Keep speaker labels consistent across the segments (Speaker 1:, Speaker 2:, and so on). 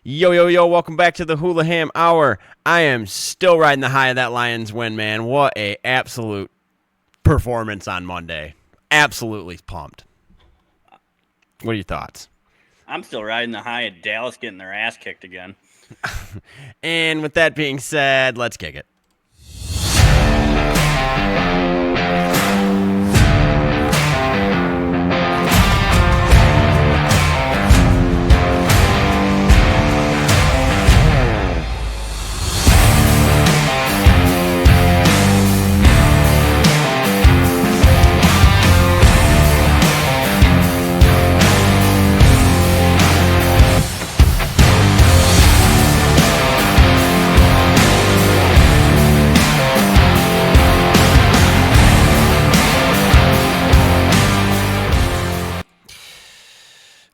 Speaker 1: Yo, yo, yo, welcome back to the Hulaham Hour. I am still riding the high of that Lions win, man. What a absolute performance on Monday. Absolutely pumped. What are your thoughts?
Speaker 2: I'm still riding the high of Dallas getting their ass kicked again.
Speaker 1: And with that being said, let's kick it.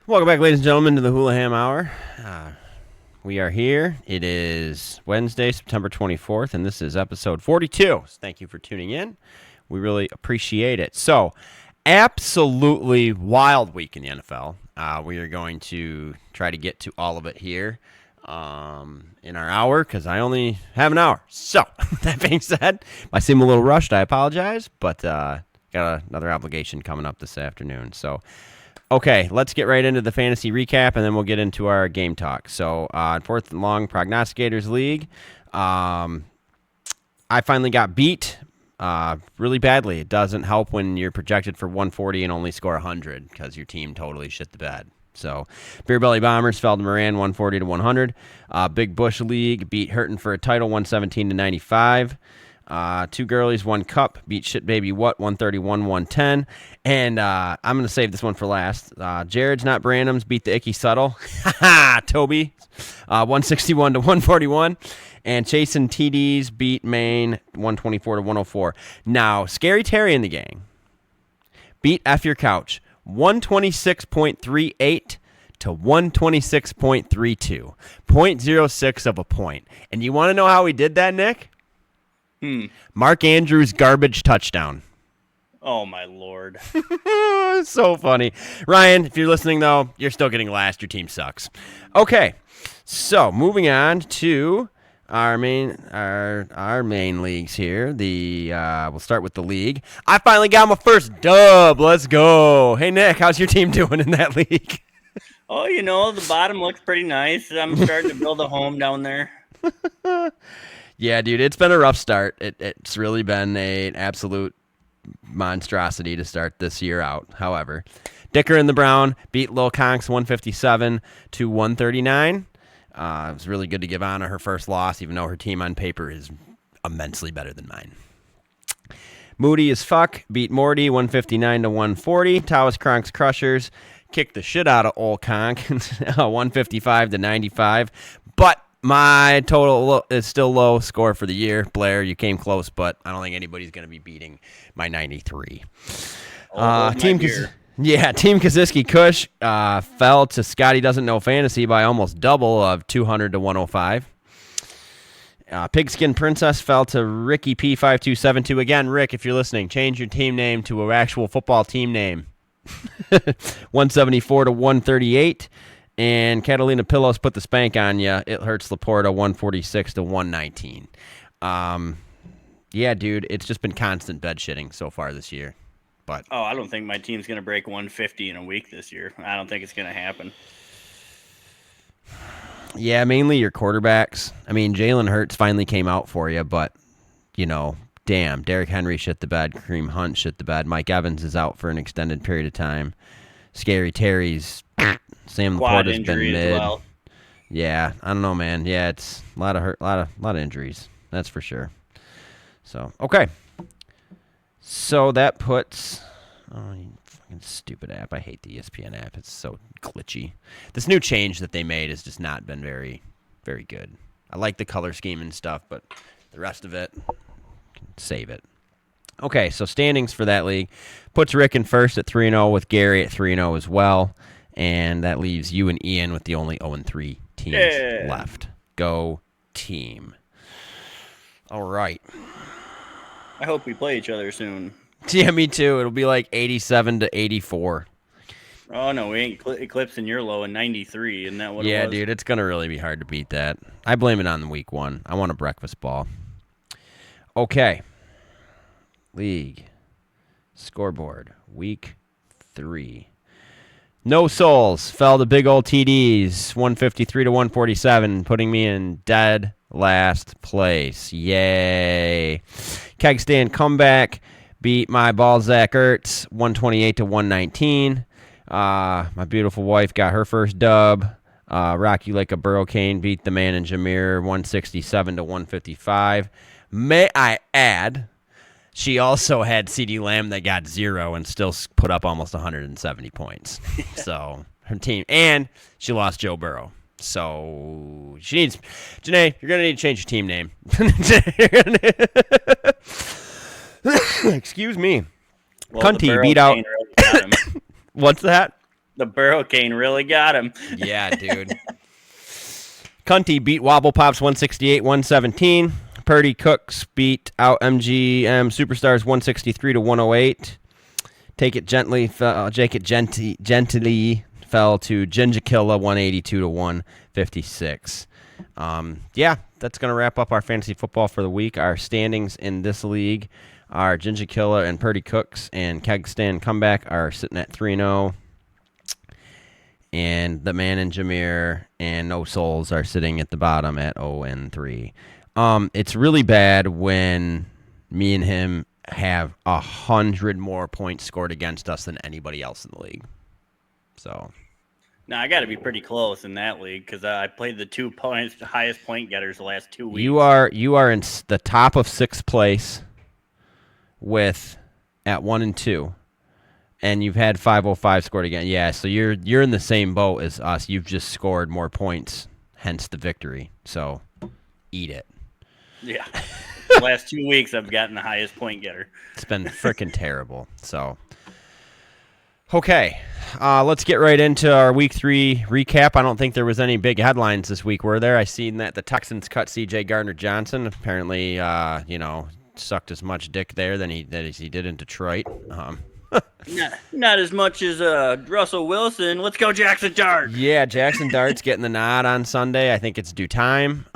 Speaker 1: Welcome back, ladies and gentlemen, to the Hulaham Hour. We are here. It is Wednesday, September 24th, and this is episode 42. So thank you for tuning in. We really appreciate it. So, absolutely wild week in the NFL. We are going to try to get to all of it here in our hour because I only have an hour. So, that being said, if I seem a little rushed, I apologize, but got another obligation coming up this afternoon. So, okay, let's get right into the fantasy recap, and then we'll get into our game talk. So, fourth and long prognosticators league, I finally got beat really badly. It doesn't help when you're projected for 140 and only score 100 because your team totally shit the bed. So, Beer Belly Bombers fell to Moran 140 to 100. Big Bush League beat Hurton for a title 117 to 95. Two girlies, one cup, beat Shit Baby What 131-110. And I'm going to save this one for last. Jared's Not Brandom's beat the Icky Subtle. Toby, 161 to 141. And Chasin' TD's beat Maine 124 to 104. Now, Scary Terry and the gang beat F Your Couch 126.38 to 126.32. 0.06 of a point. And you want to know how we did that, Nick? Mark Andrews' garbage touchdown.
Speaker 2: Oh, my Lord.
Speaker 1: So funny. Ryan, if you're listening, though, you're still getting last. Your team sucks. Okay, so moving on to our main leagues here. We'll start with the league. I finally got my first dub. Let's go. Hey, Nick, how's your team doing in that league?
Speaker 2: Oh, the bottom looks pretty nice. I'm starting to build a home down there.
Speaker 1: Yeah, dude, it's been a rough start. It's really been an absolute monstrosity to start this year out. However, Dicker and the Brown beat Lil Conks 157 to 139. It was really good to give Anna her first loss, even though her team on paper is immensely better than mine. Moody as fuck beat Morty 159 to 140. Tawas Kronk's Crushers kicked the shit out of old Conk 155 to 95. But my total is still low score for the year. Blair, you came close, but I don't think anybody's going to be beating my 93. Team Kaziski Kush fell to Scotty Doesn't Know Fantasy by almost double of 200 to 105. Pigskin Princess fell to Ricky P5272. Again, Rick, if you're listening, change your team name to an actual football team name. 174 to 138. And Catalina Pillows put the spank on you. It hurts Laporta 146 to 119. Yeah, dude, it's just been constant bed shitting so far this year. But
Speaker 2: I don't think my team's going to break 150 in a week this year. I don't think it's going to happen.
Speaker 1: Yeah, mainly your quarterbacks. I mean, Jalen Hurts finally came out for you, but, damn, Derrick Henry shit the bed. Kareem Hunt shit the bed. Mike Evans is out for an extended period of time. Scary Terry's... Sam Laporta's been mid. Well. Yeah, I don't know, man. Yeah, it's a lot of injuries. That's for sure. So, okay. So that puts you fucking stupid app. I hate the ESPN app. It's so glitchy. This new change that they made has just not been very, very good. I like the color scheme and stuff, but the rest of it, save it. Okay, so standings for that league puts Rick in first at 3-0 with Gary at 3-0 as well. And that leaves you and Ian with the only 0-3 teams left. Go team. All right.
Speaker 2: I hope we play each other soon.
Speaker 1: Yeah, me too. It'll be like 87 to 84.
Speaker 2: Oh, no, we ain't eclipsing your low in 93. Isn't that what it was?
Speaker 1: Yeah, dude, it's going to really be hard to beat that. I blame it on the week one. I want a breakfast ball. Okay. League scoreboard. Week 3. No souls. Fell to big old TDs. 153 to 147, putting me in dead last place. Yay. Keg stand comeback. Beat my Balzac Ertz 128 to 119. My beautiful wife got her first dub. Rocky like a Burricane beat the man in Jameer 167 to 155. May I add, she also had CeeDee Lamb that got 0 and still put up almost 170 points. So her team, and she lost Joe Burrow. So she needs, Janae, you're going to need to change your team name. Excuse me.
Speaker 2: Well,
Speaker 1: Cunty beat out.
Speaker 2: Really
Speaker 1: What's that?
Speaker 2: The Burricane really got him.
Speaker 1: Yeah, dude. Cunty beat Wobble Pops 168-117. Purdy Cooks beat out MGM Superstars 163 to 108. Take It Gently fell to Ginjakilla 182 to 156. Yeah, that's going to wrap up our fantasy football for the week. Our standings in this league are Ginjakilla and Purdy Cooks and Keg Stand Comeback are sitting at 3-0. And the man in Jameer and No Souls are sitting at the bottom at 0-3. It's really bad when me and him have 100 more points scored against us than anybody else in the league. So,
Speaker 2: now I got to be pretty close in that league because I played the highest point getters the last 2 weeks.
Speaker 1: You are in the top of 6th place at 1 and 2, and you've had 505 scored again. Yeah, so you're in the same boat as us. You've just scored more points, hence the victory. So, eat it.
Speaker 2: Yeah. Last 2 weeks, I've gotten the highest point getter.
Speaker 1: It's been freaking terrible. So, okay, let's get right into our Week 3 recap. I don't think there was any big headlines this week, were there? I seen that the Texans cut C.J. Gardner-Johnson. Apparently, sucked as much dick there as he did in Detroit.
Speaker 2: Not as much as Russell Wilson. Let's go Jackson Dart.
Speaker 1: Yeah, Jackson Dart's getting the nod on Sunday. I think it's due time.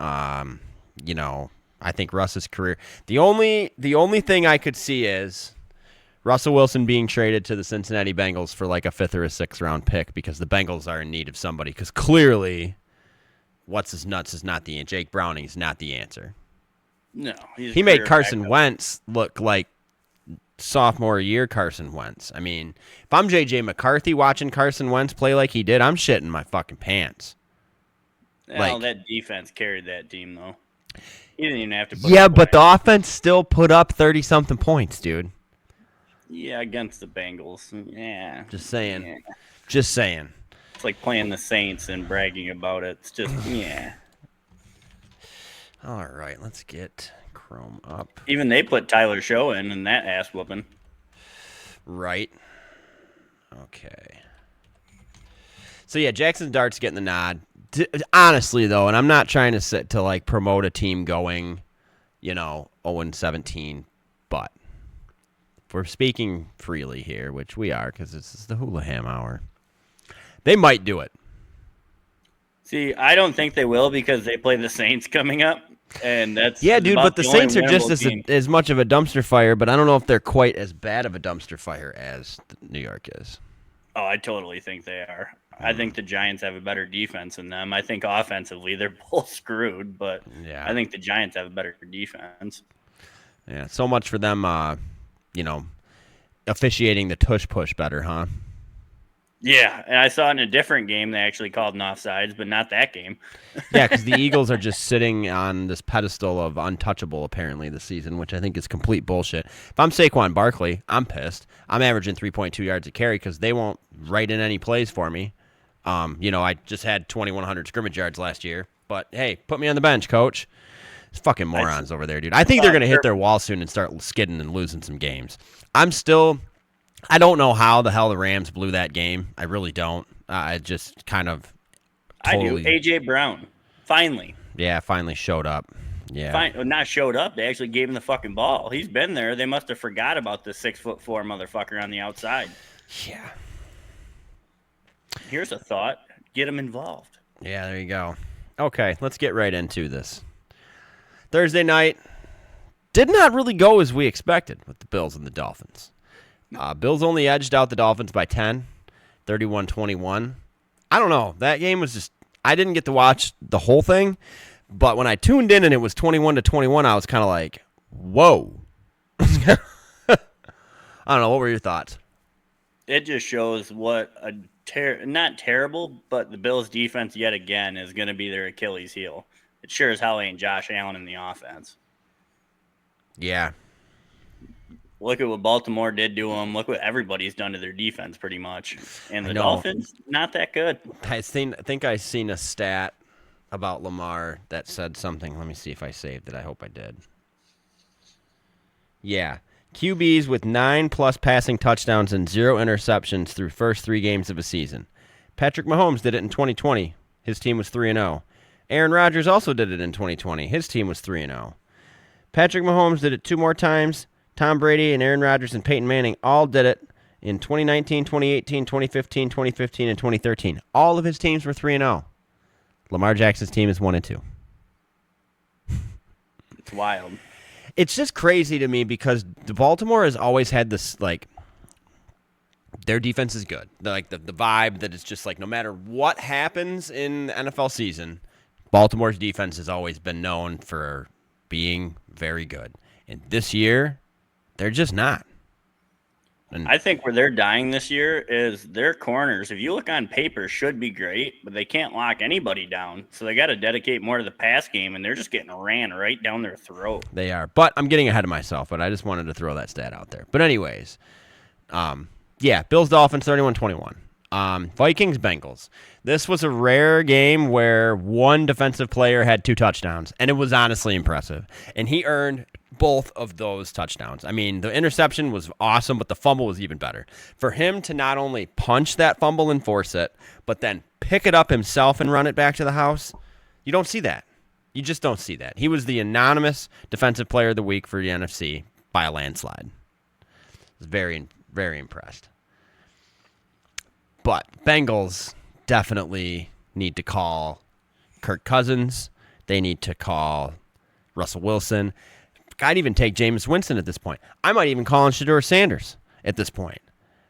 Speaker 1: I think Russ's career. The only thing I could see is Russell Wilson being traded to the Cincinnati Bengals for like a 5th or a 6th round pick because the Bengals are in need of somebody. Because clearly, what's his nuts is not the answer. Jake Browning is not the answer.
Speaker 2: No,
Speaker 1: he made Carson Wentz look like sophomore year Carson Wentz. I mean, if I'm J.J. McCarthy watching Carson Wentz play like he did, I'm shitting my fucking pants.
Speaker 2: Well, that defense carried that team though. He didn't even have to.
Speaker 1: But the offense still put up 30-something points, dude.
Speaker 2: Yeah, against the Bengals. Yeah.
Speaker 1: Just saying.
Speaker 2: Yeah.
Speaker 1: Just saying.
Speaker 2: It's like playing the Saints and bragging about it. It's just, yeah.
Speaker 1: All right, let's get Chrome up.
Speaker 2: Even they put Tyler Show in that ass whooping.
Speaker 1: Right. Okay. So, yeah, Jackson Dart's getting the nod. Honestly, though, and I'm not trying to like promote a team going, 0-17, but if we're speaking freely here, which we are because this is the Hulaham Hour, they might do it.
Speaker 2: See, I don't think they will because they play the Saints coming up, and that's
Speaker 1: dude. But the Saints are just as much of a dumpster fire, but I don't know if they're quite as bad of a dumpster fire as New York is.
Speaker 2: Oh, I totally think they are. I think the Giants have a better defense than them. I think offensively they're both screwed, but yeah. I think the Giants have a better defense.
Speaker 1: Yeah, so much for them, officiating the tush push better, huh?
Speaker 2: Yeah, and I saw in a different game they actually called an offsides, but not that game.
Speaker 1: Yeah, because the Eagles are just sitting on this pedestal of untouchable apparently this season, which I think is complete bullshit. If I'm Saquon Barkley, I'm pissed. I'm averaging 3.2 yards a carry because they won't write in any plays for me. I just had 2,100 scrimmage yards last year, but hey, put me on the bench, coach. It's fucking morons over there, dude. I think they're going to hit their wall soon and start skidding and losing some games. I don't know how the hell the Rams blew that game. I really don't. I just kind of totally...
Speaker 2: I do. A.J. Brown. Finally.
Speaker 1: Yeah, finally showed up. Yeah.
Speaker 2: Not showed up. They actually gave him the fucking ball. He's been there. They must have forgot about the 6'4" motherfucker on the outside.
Speaker 1: Yeah.
Speaker 2: Yeah.
Speaker 1: I don't know.
Speaker 2: Here's a thought. Get them involved.
Speaker 1: Yeah, there you go. Okay, let's get right into this. Thursday night did not really go as we expected with the Bills and the Dolphins. Bills only edged out the Dolphins by 10, 31-21. I don't know. That game was just – I didn't get to watch the whole thing, but when I tuned in and it was 21-21, I was kind of like, whoa. I don't know. What were your thoughts?
Speaker 2: It just shows what a not terrible, but the Bills' defense yet again is going to be their Achilles heel. It sure as hell ain't Josh Allen in the offense.
Speaker 1: Yeah.
Speaker 2: Look at what Baltimore did to them. Look what everybody's done to their defense pretty much. And the Dolphins, not that good.
Speaker 1: I think I seen a stat about Lamar that said something. Let me see if I saved it. I hope I did. Yeah. QBs with 9+ passing touchdowns and 0 interceptions through first 3 games of a season. Patrick Mahomes did it in 2020. His team was 3-0. Aaron Rodgers also did it in 2020. His team was 3-0. Patrick Mahomes did it 2 more times. Tom Brady and Aaron Rodgers and Peyton Manning all did it in 2019, 2018, 2015, 2015, and 2013. All of his teams were 3-0. Lamar Jackson's team is 1-2.
Speaker 2: It's wild.
Speaker 1: It's just crazy to me because Baltimore has always had this, like, their defense is good. Like, the vibe that it's just like no matter what happens in the NFL season, Baltimore's defense has always been known for being very good. And this year, they're just not. And
Speaker 2: I think where they're dying this year is their corners. If you look on paper, should be great, but they can't lock anybody down. So they got to dedicate more to the pass game, and they're just getting ran right down their throat.
Speaker 1: They are. But I'm getting ahead of myself, but I just wanted to throw that stat out there. But anyways, yeah, Bills-Dolphins 31-21. Vikings-Bengals. This was a rare game where one defensive player had 2 touchdowns, and it was honestly impressive. And he earned both of those touchdowns. I mean, the interception was awesome, but the fumble was even better. For him to not only punch that fumble and force it, but then pick it up himself and run it back to the house, you don't see that. You just don't see that. He was the anonymous defensive player of the week for the NFC by a landslide. I was very, very impressed. But Bengals definitely need to call Kirk Cousins. They need to call Russell Wilson. I'd even take Jameis Winston at this point. I might even call on Shedeur Sanders at this point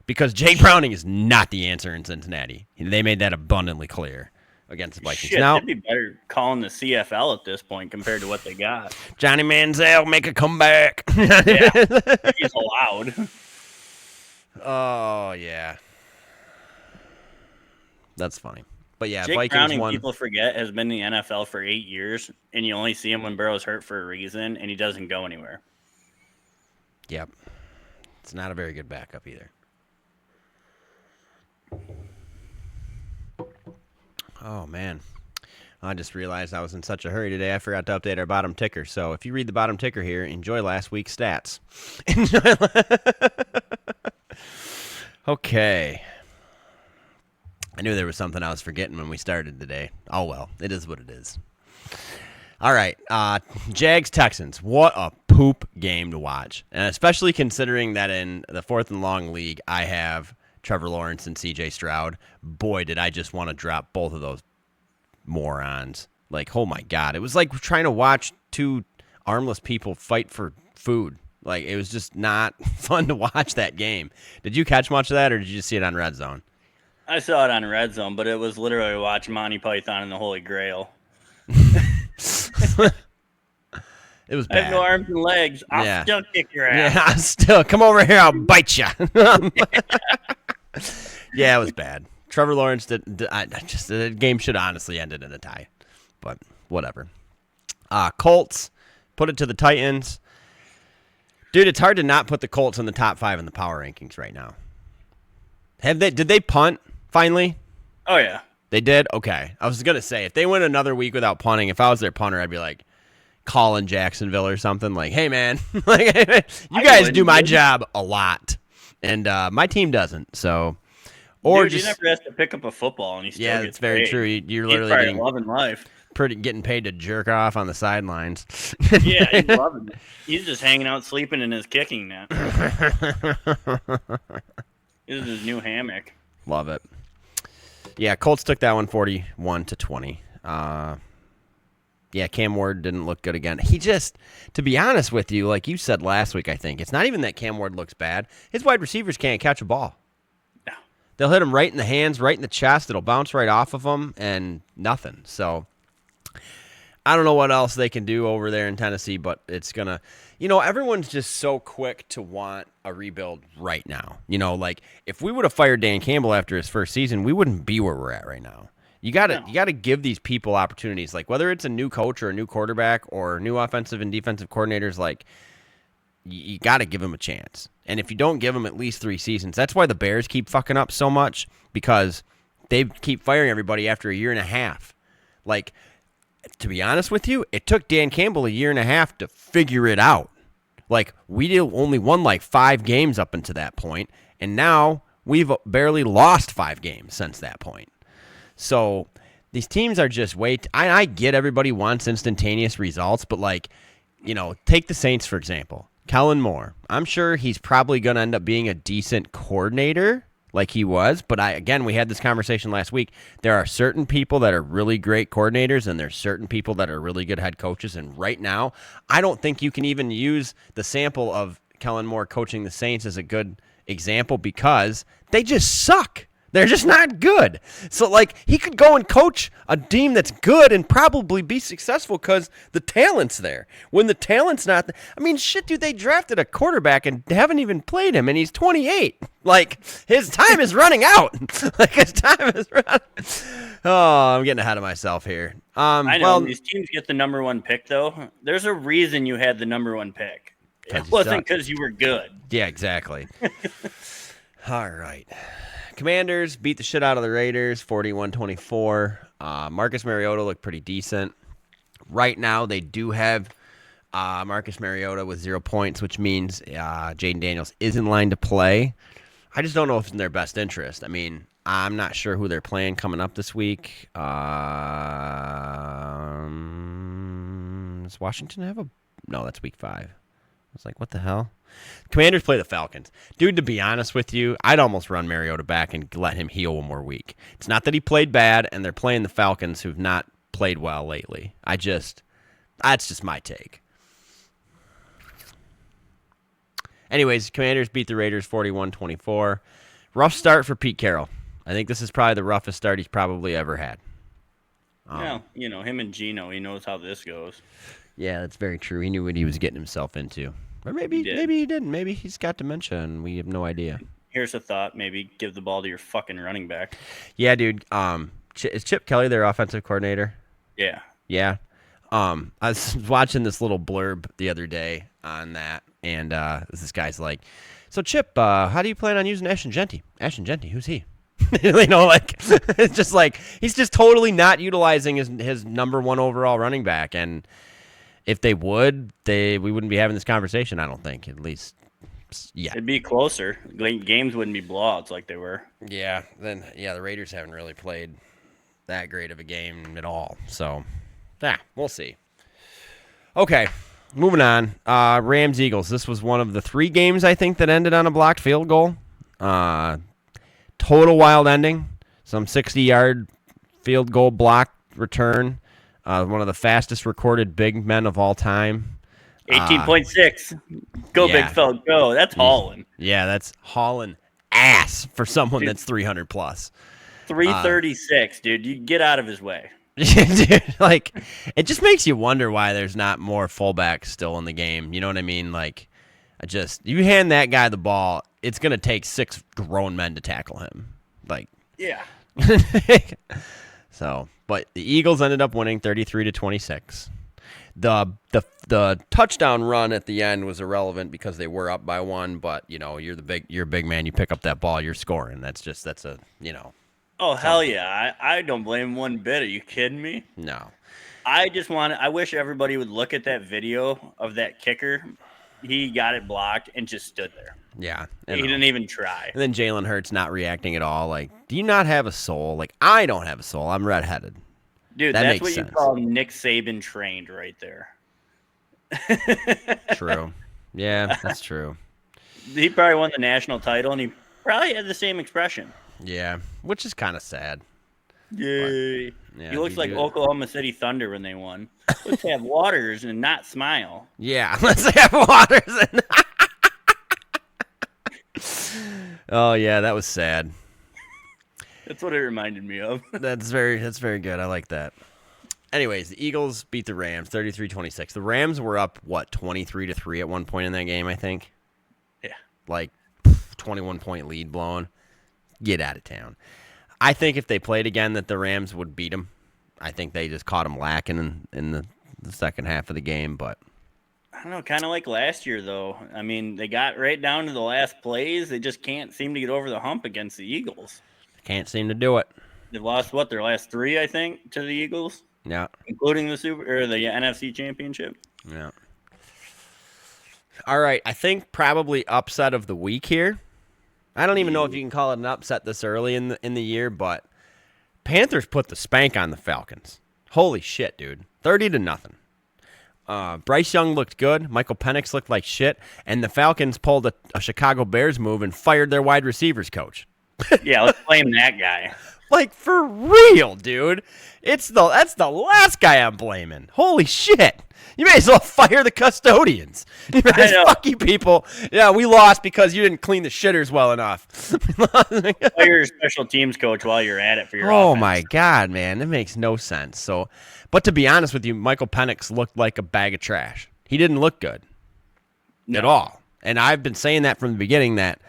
Speaker 1: because Jake Browning is not the answer in Cincinnati. They made that abundantly clear against the Vikings.
Speaker 2: Shit,
Speaker 1: now,
Speaker 2: they'd be better calling the CFL at this point compared to what they got.
Speaker 1: Johnny Manziel, make a comeback.
Speaker 2: Yeah, he's allowed.
Speaker 1: Oh, yeah. That's funny. But yeah,
Speaker 2: Jake
Speaker 1: Vikings
Speaker 2: Browning,
Speaker 1: won.
Speaker 2: people forget, has been in the NFL for 8 years, and you only see him when Burrow's hurt for a reason, and he doesn't go anywhere.
Speaker 1: Yep. It's not a very good backup either. Oh, man. I just realized I was in such a hurry today, I forgot to update our bottom ticker. So if you read the bottom ticker here, enjoy last week's stats. Okay. I knew there was something I was forgetting when we started today. Oh, well, it is what it is. All right, Jags Texans. What a poop game to watch, and especially considering that in the 4th and long league, I have Trevor Lawrence and C.J. Stroud. Boy, did I just want to drop both of those morons. Like, oh my God, it was like trying to watch 2 armless people fight for food. Like, it was just not fun to watch that game. Did you catch much of that, or did you just see it on Red Zone?
Speaker 2: I saw it on Red Zone, but it was literally watching Monty Python and the Holy Grail.
Speaker 1: It was bad.
Speaker 2: I have no arms and legs. I'll still kick your ass.
Speaker 1: Yeah, still. Come over here. I'll bite you. Yeah, it was bad. Trevor Lawrence the game should have honestly ended in a tie, but whatever. Colts put it to the Titans. Dude, it's hard to not put the Colts in the top 5 in the power rankings right now. Did they punt finally?
Speaker 2: Oh yeah.
Speaker 1: They did? Okay. I was going to say, if they went another week without punting, if I was their punter, I'd be like calling Jacksonville or something like, hey, man, like, you guys do my job a lot. And my team doesn't. So, or
Speaker 2: Dude,
Speaker 1: just,
Speaker 2: you never has to pick up a football and he still gets
Speaker 1: it's very
Speaker 2: paid.
Speaker 1: true. You're literally
Speaker 2: getting loving life.
Speaker 1: Getting paid to jerk off on the sidelines.
Speaker 2: Yeah, he's loving it. He's just hanging out sleeping in his kicking net. This is his new hammock.
Speaker 1: Love it. Yeah, Colts took that one 41-20. Yeah, Cam Ward didn't look good again. He just, to be honest with you, like you said last week, I think, it's not even that Cam Ward looks bad. His wide receivers can't catch a ball.
Speaker 2: No.
Speaker 1: They'll hit him right in the hands, right in the chest. It'll bounce right off of him, and nothing. So I don't know what else they can do over there in Tennessee, but it's going to, everyone's just so quick to want a rebuild right now. Like if we would have fired Dan Campbell after his first season, we wouldn't be where we're at right now. You gotta give these people opportunities. Like whether it's a new coach or a new quarterback or new offensive and defensive coordinators, like you gotta give them a chance. And if you don't give them at least 3 seasons, that's why the Bears keep fucking up so much, because they keep firing everybody after a year and a half. Like, to be honest with you, it took Dan Campbell a year and a half to figure it out. Like we only won like 5 games up until that point, and now we've barely lost 5 games since that point. So these teams are just I get everybody wants instantaneous results, but take the Saints, for example. Kellen Moore. I'm sure he's probably going to end up being a decent coordinator like he was. But we had this conversation last week. There are certain people that are really great coordinators, and there's certain people that are really good head coaches. And right now, I don't think you can even use the sample of Kellen Moore coaching the Saints as a good example, because they just suck. They're just not good. So, he could go and coach a team that's good and probably be successful because the talent's there. When the talent's not shit, dude, they drafted a quarterback and haven't even played him, and he's 28. His time is running out. His time is running. Oh, I'm getting ahead of myself here.
Speaker 2: I know. These teams get the number 1 pick, though. There's a reason you had the number 1 pick. It wasn't because you were good. Yeah,
Speaker 1: exactly. All right. Commanders beat the shit out of the Raiders, 41-24. Marcus Mariota looked pretty decent. Right now, they do have Marcus Mariota with 0 points, which means Jaden Daniels is in line to play. I just don't know if it's in their best interest. I'm not sure who they're playing coming up this week. Does Washington have No, that's week 5. I was like, what the hell? Commanders play the Falcons. Dude, to be honest with you, I'd almost run Mariota back and let him heal one more week. It's not that he played bad, and they're playing the Falcons, who've not played well lately. That's just my take. Anyways, Commanders beat the Raiders 41-24. Rough start for Pete Carroll. I think this is probably the roughest start he's probably ever had.
Speaker 2: Him and Gino, he knows how this goes.
Speaker 1: Yeah, that's very true. He knew what he was getting himself into. Or maybe he didn't. Maybe he's got dementia and we have no idea.
Speaker 2: Here's a thought. Maybe give the ball to your fucking running back.
Speaker 1: Yeah, dude. Is Chip Kelly their offensive coordinator?
Speaker 2: Yeah.
Speaker 1: Yeah. I was watching this little blurb the other day on that, and this guy's like, so Chip, how do you plan on using Ashton Genty? Ashton Genty, who's he? It's just like he's just totally not utilizing his number 1 overall running back. And if they would, we wouldn't be having this conversation, I don't think, at least. Yeah.
Speaker 2: It'd be closer. Games wouldn't be blowouts like they were.
Speaker 1: Yeah. The Raiders haven't really played that great of a game at all. So, we'll see. Okay, moving on. Rams-Eagles. This was one of the 3 games, I think, that ended on a blocked field goal. Total wild ending. Some 60-yard field goal block return. One of the fastest recorded big men of all time.
Speaker 2: 18.6. Go,
Speaker 1: yeah.
Speaker 2: big fella, go. That's hauling.
Speaker 1: Yeah, that's hauling ass for someone that's 300 plus.
Speaker 2: 336, dude. You get out of his way.
Speaker 1: Dude, it just makes you wonder why there's not more fullbacks still in the game. You know what I mean? You hand that guy the ball, it's going to take 6 grown men to tackle him.
Speaker 2: Yeah.
Speaker 1: So, but the Eagles ended up winning 33-26. The touchdown run at the end was irrelevant because they were up by 1, but you're a big man, you pick up that ball, you're scoring. That's a.
Speaker 2: Oh, hell yeah. I don't blame him one bit. Are you kidding me?
Speaker 1: No.
Speaker 2: I wish everybody would look at that video of that kicker. He got it blocked and just stood there.
Speaker 1: Yeah.
Speaker 2: He didn't even try.
Speaker 1: And then Jalen Hurts not reacting at all. Do you not have a soul? I don't have a soul. I'm redheaded.
Speaker 2: Dude, that's what you call Nick Saban trained right there.
Speaker 1: True. Yeah, that's true.
Speaker 2: He probably won the national title, and he probably had the same expression.
Speaker 1: Yeah, which is kind of sad.
Speaker 2: Yay.
Speaker 1: Yeah,
Speaker 2: He looks like Oklahoma City Thunder when they won. Let's have waters and not smile.
Speaker 1: Yeah, let's have waters. Oh, yeah, that was sad.
Speaker 2: That's what it reminded me of.
Speaker 1: That's very good. I like that. Anyways, the Eagles beat the Rams 33-26. The Rams were up, 23-3 at one point in that game, I think?
Speaker 2: Yeah.
Speaker 1: Like 21-point lead blown. Get out of town. I think if they played again that the Rams would beat them. I think they just caught them lacking in the second half of the game, but
Speaker 2: I don't know, kind of like last year, though. I mean, they got right down to the last plays. They just can't seem to get over the hump against the Eagles.
Speaker 1: Can't seem to do it.
Speaker 2: They've lost, their last 3, I think, to the Eagles?
Speaker 1: Yeah.
Speaker 2: Including the NFC Championship?
Speaker 1: Yeah. All right, I think probably upset of the week here. I don't even know if you can call it an upset this early in the year, but Panthers put the spank on the Falcons. Holy shit, dude. 30-0. Bryce Young looked good. Michael Penix looked like shit. And the Falcons pulled a Chicago Bears move and fired their wide receivers coach.
Speaker 2: Yeah, let's blame that guy.
Speaker 1: Like, for real, dude. That's the last guy I'm blaming. Holy shit. You may as well fire the custodians. You may as fuck you people. Yeah, we lost because you didn't clean the shitters well enough.
Speaker 2: Fire your special teams coach while you're at it for your
Speaker 1: Oh,
Speaker 2: offense.
Speaker 1: my God, man. It makes no sense. So, but to be honest with you, Michael Penix looked like a bag of trash. He didn't look good at all. And I've been saying that from the beginning that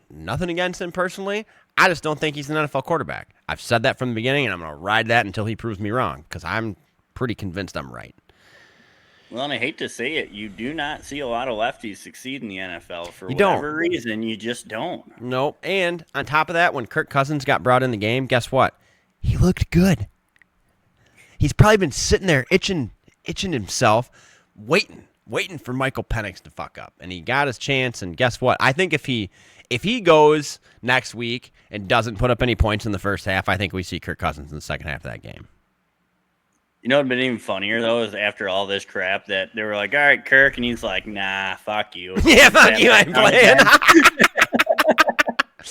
Speaker 1: nothing against him personally. I just don't think he's an NFL quarterback. I've said that from the beginning, and I'm going to ride that until he proves me wrong because I'm pretty convinced I'm right.
Speaker 2: Well, and I hate to say it, you do not see a lot of lefties succeed in the NFL for whatever reason. You just don't.
Speaker 1: No, and on top of that, when Kirk Cousins got brought in the game, guess what? He looked good. He's probably been sitting there itching himself, waiting for Michael Penix to fuck up, and he got his chance. And guess what? I think if he goes next week and doesn't put up any points in the first half, I think we see Kirk Cousins in the second half of that game.
Speaker 2: You know what would have been even funnier, though, is after all this crap that they were like, all right, Kirk, and he's like, nah, fuck you.
Speaker 1: Yeah, fuck you, I'm playing.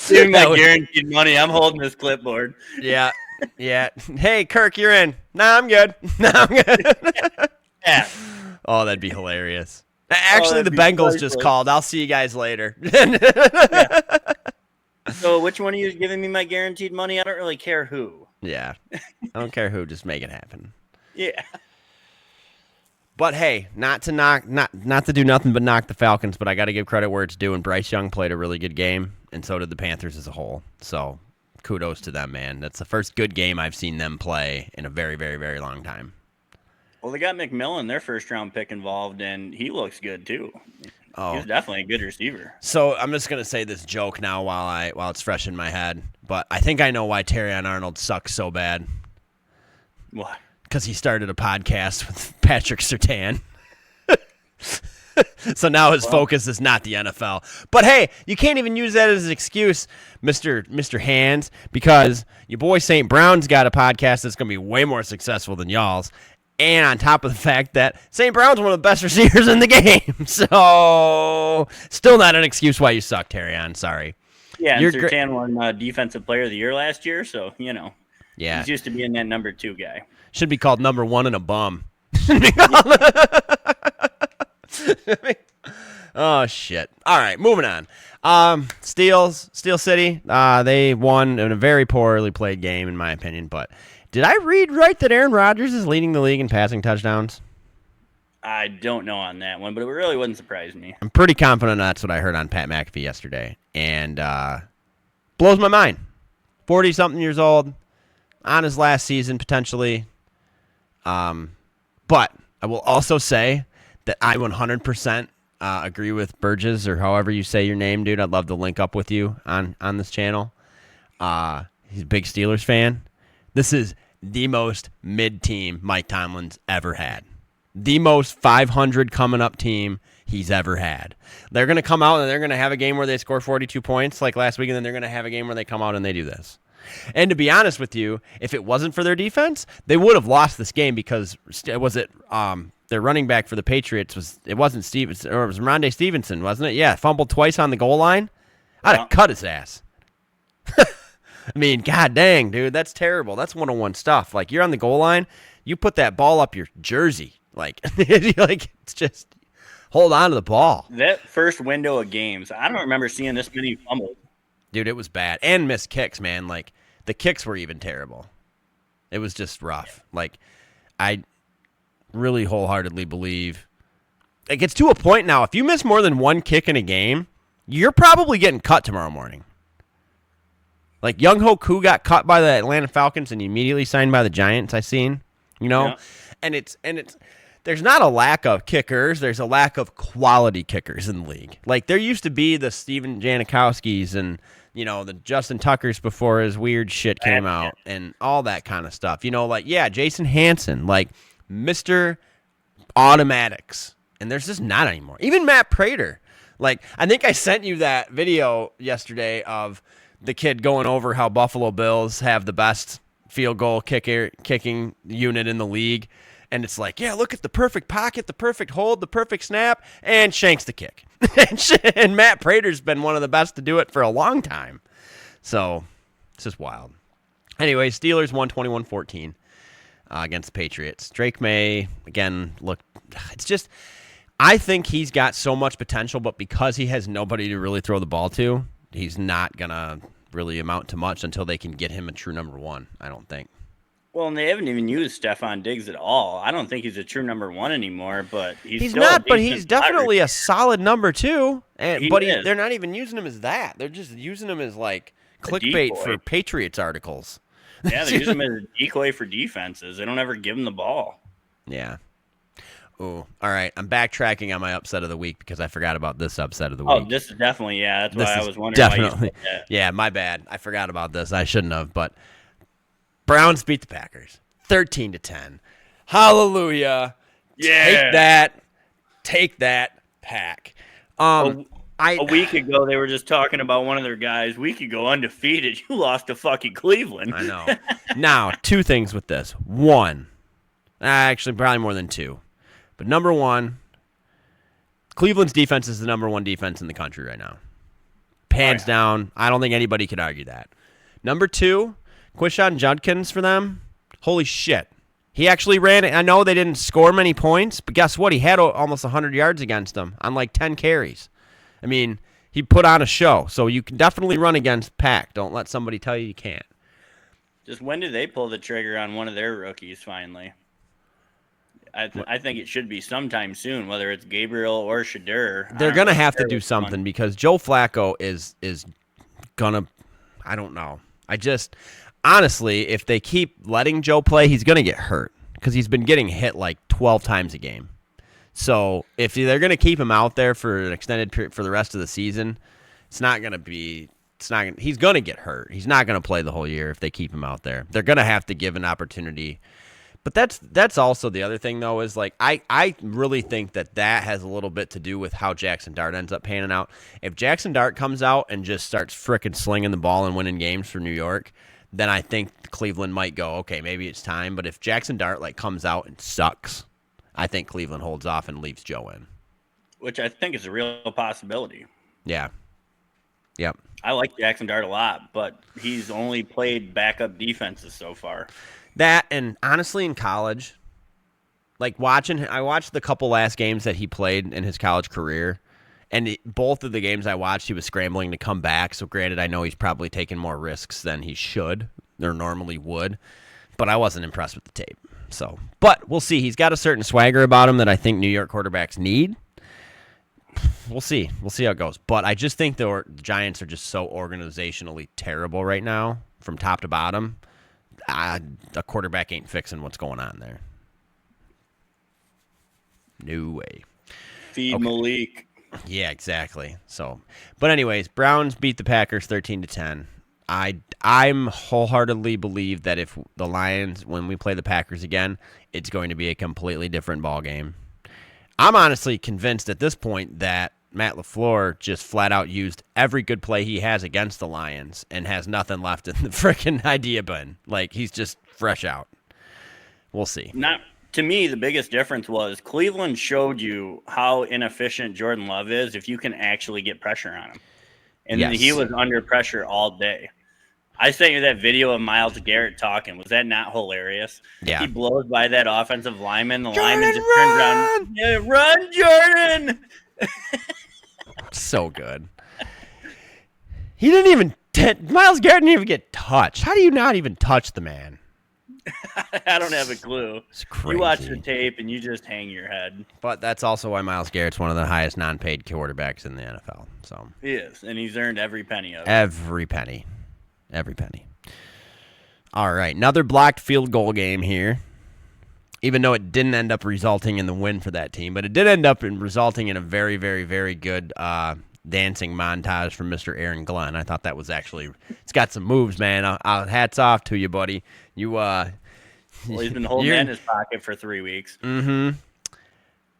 Speaker 2: Give me my guaranteed money. I'm holding this clipboard.
Speaker 1: Yeah. Hey, Kirk, you're in. Nah, I'm good.
Speaker 2: Yeah.
Speaker 1: Oh, that'd be hilarious. Actually, the Bengals just called. I'll see you guys later.
Speaker 2: Yeah. So which one of you is giving me my guaranteed money? I don't really care who.
Speaker 1: Yeah. I don't care who. Just make it happen.
Speaker 2: Yeah.
Speaker 1: But hey, not to do nothing but knock the Falcons, but I got to give credit where it's due, and Bryce Young played a really good game, and so did the Panthers as a whole. So kudos to them, man. That's the first good game I've seen them play in a very, very, very long time.
Speaker 2: Well, they got McMillan, their first-round pick, involved, and he looks good, too.
Speaker 1: Oh.
Speaker 2: He's definitely a good receiver.
Speaker 1: So I'm just going to say this joke now while it's fresh in my head, but I think I know why Terrion Arnold sucks so bad.
Speaker 2: Why?
Speaker 1: Because he started a podcast with Patrick Surtain. So now his focus is not the NFL. But hey, you can't even use that as an excuse, Mr. Hands, because your boy St. Brown's got a podcast that's going to be way more successful than y'all's. And on top of the fact that St. Brown's one of the best receivers in the game. So still not an excuse why you suck, Terrion. Sorry.
Speaker 2: Yeah, and Surtain won Defensive Player of the Year last year, so, yeah. He's used to being that number 2 guy.
Speaker 1: Should be called number 1 and a bum. Oh, shit. All right, moving on. Steel City, they won in a very poorly played game, in my opinion. But did I read right that Aaron Rodgers is leading the league in passing touchdowns?
Speaker 2: I don't know on that one, but it really wouldn't surprise me.
Speaker 1: I'm pretty confident that's what I heard on Pat McAfee yesterday. And blows my mind. 40-something years old, on his last season, potentially. But I will also say that I 100% agree with Burgess, or however you say your name, dude. I'd love to link up with you on this channel. He's a big Steelers fan. This is the most mid-team Mike Tomlin's ever had. The most 500 coming up team he's ever had. They're going to come out and they're going to have a game where they score 42 points like last week, and then they're going to have a game where they come out and they do this. And to be honest with you, if it wasn't for their defense, they would have lost this game because their running back for the Patriots was Rondé Stevenson, wasn't it? Yeah, fumbled twice on the goal line. I'd have cut his ass. I mean, god dang, dude, that's terrible. That's 101 stuff. Like, you're on the goal line, you put that ball up your jersey. Like, like it's just hold on to the ball.
Speaker 2: That first window of games, I don't remember seeing this many fumbles.
Speaker 1: Dude, it was bad. And missed kicks, man. Like, the kicks were even terrible. It was just rough. Like, I really wholeheartedly believe it gets to a point now. If you miss more than one kick in a game, you're probably getting cut tomorrow morning. Like, Young Ho Koo got cut by the Atlanta Falcons and immediately signed by the Giants, I seen. You know? Yeah. And it's there's not a lack of kickers. There's a lack of quality kickers in the league. Like, there used to be the Steven Janikowskis and, you know, the Justin Tuckers before his weird shit came out and all that kind of stuff. You know, like, yeah, Jason Hansen, like Mr. Automatics. And there's just not anymore. Even Matt Prater. Like, I think I sent you that video yesterday of the kid going over how Buffalo Bills have the best field goal kicking unit in the league. And it's like, yeah, look at the perfect pocket, the perfect hold, the perfect snap, and shanks the kick. And Matt Prater's been one of the best to do it for a long time. So it's just wild. Anyway, Steelers won 21-14 against the Patriots. Drake May, again, look, it's just, I think he's got so much potential, but because he has nobody to really throw the ball to, he's not going to really amount to much until they can get him a true number one, I don't think.
Speaker 2: Well, and they haven't even used Stephon Diggs at all. I don't think he's a true number one anymore, but he's still
Speaker 1: not. But he's definitely a solid number two. But they're not even using him as that. They're just using him as like clickbait for Patriots articles.
Speaker 2: Yeah, they use him as a decoy for defenses. They don't ever give him the ball.
Speaker 1: Yeah. Oh, all right. I'm backtracking on my upset of the week because I forgot about this upset of the week.
Speaker 2: Oh, this is definitely, yeah. That's why I was wondering.
Speaker 1: Definitely. Why you said that. Yeah, my bad. I forgot about this. I shouldn't have, but Browns beat the Packers 13-10. Hallelujah.
Speaker 2: Yeah.
Speaker 1: Take that, Pack.
Speaker 2: A week ago, they were just talking about one of their guys. Week ago, undefeated. You lost to fucking Cleveland.
Speaker 1: I know. Now, two things with this. One, actually, probably more than two. But number one, Cleveland's defense is the number one defense in the country right now. Hands down. I don't think anybody could argue that. Number two, Quishon Judkins for them, holy shit. He actually ran it. I know they didn't score many points, but guess what? He had almost 100 yards against them on like 10 carries. I mean, he put on a show, so you can definitely run against Pack. Don't let somebody tell you can't.
Speaker 2: Just when did they pull the trigger on one of their rookies finally? I think it should be sometime soon, whether it's Gabriel or Shadur.
Speaker 1: They're going to have to do something because Joe Flacco is going to – I don't know. Honestly, if they keep letting Joe play, he's going to get hurt because he's been getting hit like 12 times a game. So if they're going to keep him out there for an extended period for the rest of the season, he's going to get hurt. He's not going to play the whole year if they keep him out there. They're going to have to give an opportunity. But that's also the other thing, though, is like I really think that has a little bit to do with how Jackson Dart ends up panning out. If Jackson Dart comes out and just starts frickin' slinging the ball and winning games for New York, then I think Cleveland might go, okay, maybe it's time. But if Jackson Dart like comes out and sucks, I think Cleveland holds off and leaves Joe in.
Speaker 2: Which I think is a real possibility.
Speaker 1: Yeah. Yep.
Speaker 2: I like Jackson Dart a lot, but he's only played backup defenses so far.
Speaker 1: That, and honestly, in college, like I watched the couple last games that he played in his college career, and both of the games I watched, he was scrambling to come back. So granted, I know he's probably taking more risks than he should or normally would, but I wasn't impressed with the tape. So, but we'll see. He's got a certain swagger about him that I think New York quarterbacks need. We'll see. We'll see how it goes. But I just think the Giants are just so organizationally terrible right now from top to bottom. A quarterback ain't fixing what's going on there. No way.
Speaker 2: Feed Malik.
Speaker 1: Yeah, exactly. So, but anyways, Browns beat the Packers 13-10. I'm wholeheartedly believe that if the Lions, when we play the Packers again, it's going to be a completely different ball game. I'm honestly convinced at this point that Matt LaFleur just flat out used every good play he has against the Lions and has nothing left in the freaking idea bin. Like, he's just fresh out. We'll see.
Speaker 2: To me, the biggest difference was Cleveland showed you how inefficient Jordan Love is if you can actually get pressure on him. And
Speaker 1: yes.
Speaker 2: He was under pressure all day. I sent you that video of Myles Garrett talking. Was that not hilarious?
Speaker 1: Yeah.
Speaker 2: He blows by that offensive lineman. The
Speaker 1: Jordan,
Speaker 2: lineman just turns around. Yeah, run, Jordan!
Speaker 1: So good. He didn't even Myles Garrett didn't even get touched. How do you not even touch the man?
Speaker 2: I don't have a clue.
Speaker 1: It's crazy.
Speaker 2: You watch the tape and you just hang your head.
Speaker 1: But that's also why Myles Garrett's one of the highest non-paid quarterbacks in the NFL. So
Speaker 2: He is, and he's earned every penny of it.
Speaker 1: every penny. Every penny. All right, another blocked field goal game here. Even though it didn't end up resulting in the win for that team, but it did end up resulting in a very, very, very good dancing montage from Mr. Aaron Glenn. I thought that was actually, it's got some moves, man. Hats off to you, buddy.
Speaker 2: Well, he's been holding that in his pocket for 3 weeks.
Speaker 1: Mm-hmm.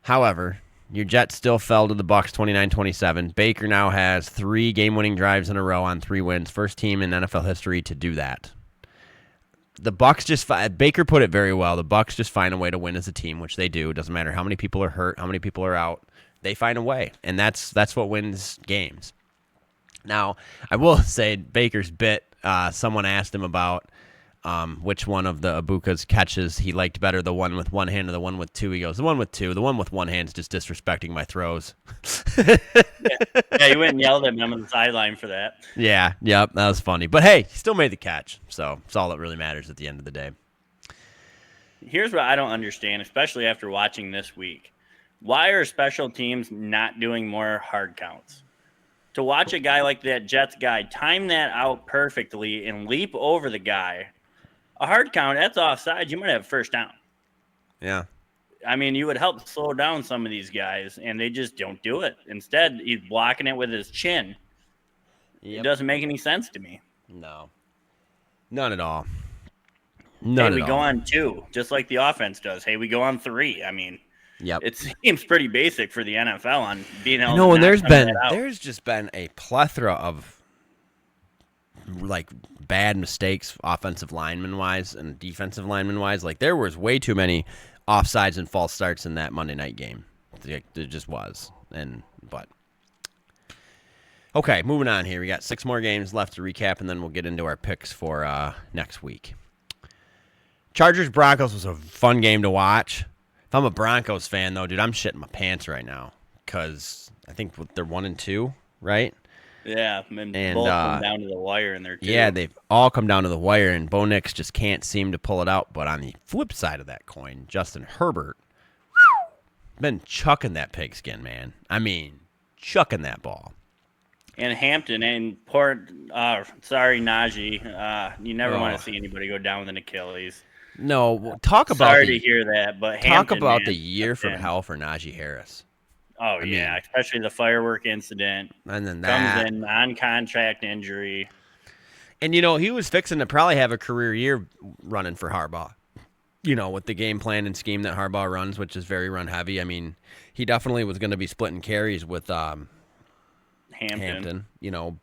Speaker 1: However, your Jets still fell to the Bucs 29-27. Baker now has 3 game-winning drives in a row on 3 wins. First team in NFL history to do that. The Bucs just Baker put it very well. The Bucs just find a way to win as a team, which they do. It doesn't matter how many people are hurt, how many people are out. They find a way, and that's what wins games. Now, I will say Baker's bit. Someone asked him about which one of the Ibuka's catches he liked better, the one with one hand or the one with two. He goes, the one with two. The one with one hand's just disrespecting my throws.
Speaker 2: Yeah, you went and yelled at him on the sideline for that.
Speaker 1: Yeah, yep, that was funny. But hey, he still made the catch, so it's all that really matters at the end of the day.
Speaker 2: Here's what I don't understand, especially after watching this week. Why are special teams not doing more hard counts? To watch a guy like that Jets guy time that out perfectly and leap over the guy, a hard count, that's offside. You might have first down.
Speaker 1: Yeah.
Speaker 2: I mean, you would help slow down some of these guys, and they just don't do it. Instead, he's blocking it with his chin. Yep. It doesn't make any sense to me.
Speaker 1: No. None at all.
Speaker 2: Hey, we go on 2, just like the offense does. Hey, we go on 3. I mean,
Speaker 1: yep.
Speaker 2: It seems pretty basic for the NFL on being able to
Speaker 1: no, and there's just been a plethora of like bad mistakes offensive lineman wise and defensive lineman wise. Like there was way too many offsides and false starts in that Monday night game. There just was. But okay, moving on here. We got 6 more games left to recap, and then we'll get into our picks for next week. Chargers Broncos was a fun game to watch. If I'm a Broncos fan, though, dude, I'm shitting my pants right now because I think they're 1-2, right?
Speaker 2: Yeah, and both come down to the wire in there, too.
Speaker 1: Yeah, they've all come down to the wire, and Bo Nix just can't seem to pull it out. But on the flip side of that coin, Justin Herbert, been chucking that pigskin, man. I mean, chucking that ball.
Speaker 2: And Hampton and Najee, you never want to see anybody go down with an Achilles.
Speaker 1: No, talk about.
Speaker 2: Sorry to hear that, but Hampton,
Speaker 1: the year from hell for Najee Harris.
Speaker 2: Oh, yeah, especially the firework incident.
Speaker 1: And then that.
Speaker 2: Comes in non-contract injury.
Speaker 1: And, he was fixing to probably have a career year running for Harbaugh. With the game plan and scheme that Harbaugh runs, which is very run-heavy. I mean, he definitely was going to be splitting carries with Hampton.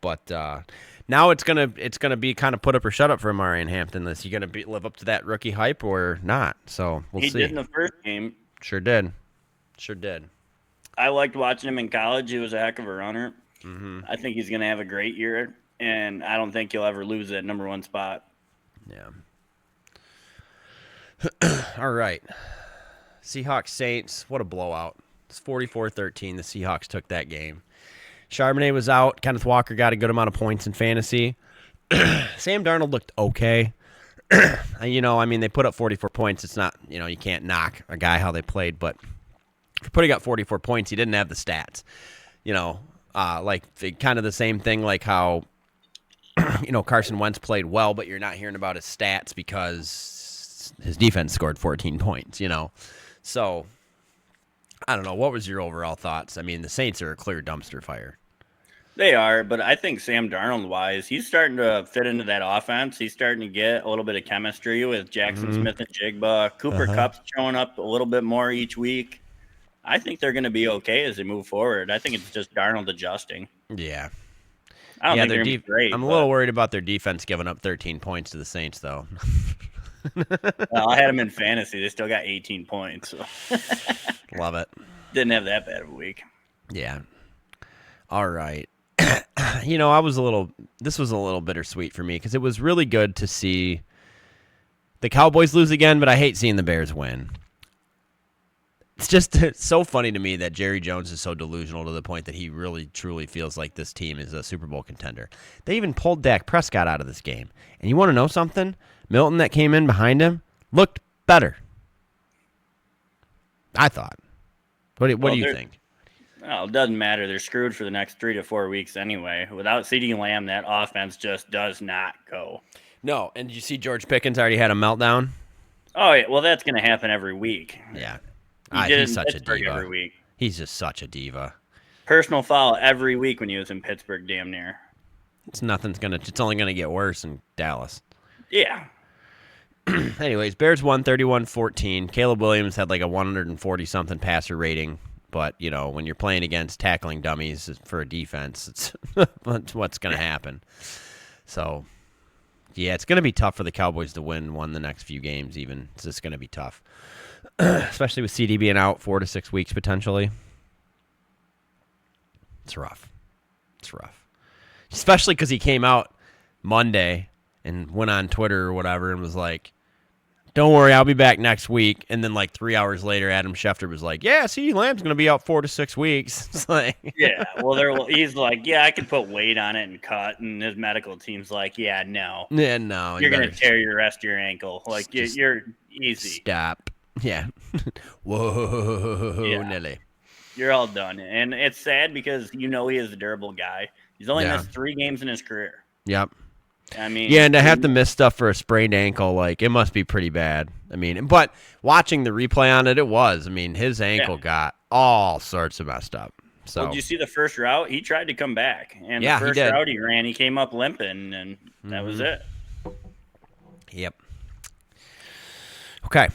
Speaker 1: But now it's gonna be kind of put up or shut up for Amari and Hampton. Is he going to live up to that rookie hype or not? So we'll see.
Speaker 2: He did in the first game.
Speaker 1: Sure did.
Speaker 2: I liked watching him in college. He was a heck of a runner.
Speaker 1: Mm-hmm.
Speaker 2: I think he's going to have a great year, and I don't think he'll ever lose that number 1 spot.
Speaker 1: Yeah. All right. Seahawks Saints, what a blowout. It's 44-13. The Seahawks took that game. Charbonnet was out. Kenneth Walker got a good amount of points in fantasy. Sam Darnold looked okay. They put up 44 points. It's not, you can't knock a guy how they played, but for putting up 44 points, he didn't have the stats. Kind of the same thing like how, Carson Wentz played well, but you're not hearing about his stats because his defense scored 14 points, So, I don't know. What was your overall thoughts? I mean, the Saints are a clear dumpster fire.
Speaker 2: They are, but I think Sam Darnold-wise, he's starting to fit into that offense. He's starting to get a little bit of chemistry with Jackson Smith and Jigba. Cooper Kupp's showing up a little bit more each week. I think they're going to be okay as they move forward. I think it's just Darnold adjusting.
Speaker 1: Yeah.
Speaker 2: I don't think they're going to be great.
Speaker 1: I'm a little worried about their defense giving up 13 points to the Saints, though.
Speaker 2: Well, I had them in fantasy. They still got 18 points. So.
Speaker 1: Love it.
Speaker 2: Didn't have that bad of a week.
Speaker 1: Yeah. All right. this was a little bittersweet for me because it was really good to see the Cowboys lose again, but I hate seeing the Bears win. It's so funny to me that Jerry Jones is so delusional to the point that he really, truly feels like this team is a Super Bowl contender. They even pulled Dak Prescott out of this game. And you want to know something? Milton that came in behind him looked better. I thought. What do you think?
Speaker 2: Well, it doesn't matter. They're screwed for the next 3 to 4 weeks anyway. Without CeeDee Lamb, that offense just does not go.
Speaker 1: No, and did you see George Pickens already had a meltdown?
Speaker 2: Oh, yeah. Well, that's going to happen every week.
Speaker 1: Yeah.
Speaker 2: He's such a diva. Every week.
Speaker 1: He's just such a diva.
Speaker 2: Personal foul every week when he was in Pittsburgh, damn near.
Speaker 1: It's only gonna get worse in Dallas.
Speaker 2: Yeah.
Speaker 1: Anyways, Bears won 31-14. Caleb Williams had like a 140-something passer rating. But, when you're playing against tackling dummies for a defense, it's what's going to happen. So, yeah, it's going to be tough for the Cowboys to win the next few games even. It's just going to be tough. Especially with CD being out 4 to 6 weeks potentially. It's rough. Especially because he came out Monday and went on Twitter or whatever and was like, don't worry, I'll be back next week. And then like 3 hours later, Adam Schefter was like, yeah, CeeDee Lamb's going to be out 4 to 6 weeks. It's like,
Speaker 2: yeah, well, he's like, yeah, I could put weight on it and cut. And his medical team's like, yeah, no.
Speaker 1: Yeah, no.
Speaker 2: You're going to tear your rest of your ankle. Like, you're easy.
Speaker 1: Stop. Yeah. Whoa, yeah. Nelly.
Speaker 2: You're all done. And it's sad because he is a durable guy. He's only missed 3 games in his career.
Speaker 1: Yep.
Speaker 2: I mean,
Speaker 1: yeah, and to have to miss stuff for a sprained ankle, like, it must be pretty bad. I mean, but watching the replay on it, his ankle got all sorts of messed up. So,
Speaker 2: well, did you see the first route? He tried to come back, and the first route he ran, he came up limping, and that was it.
Speaker 1: Yep. Okay.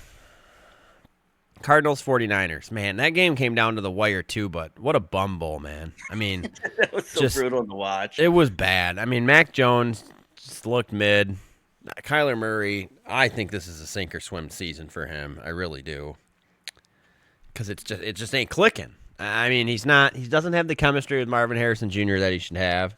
Speaker 1: Cardinals 49ers. Man, that game came down to the wire too, but what a bum bowl, man. I mean,
Speaker 2: that was so brutal to watch.
Speaker 1: It was bad. I mean, Mac Jones just looked mid. Kyler Murray, I think this is a sink or swim season for him. I really do. Cuz it just ain't clicking. I mean, he doesn't have the chemistry with Marvin Harrison Jr. that he should have.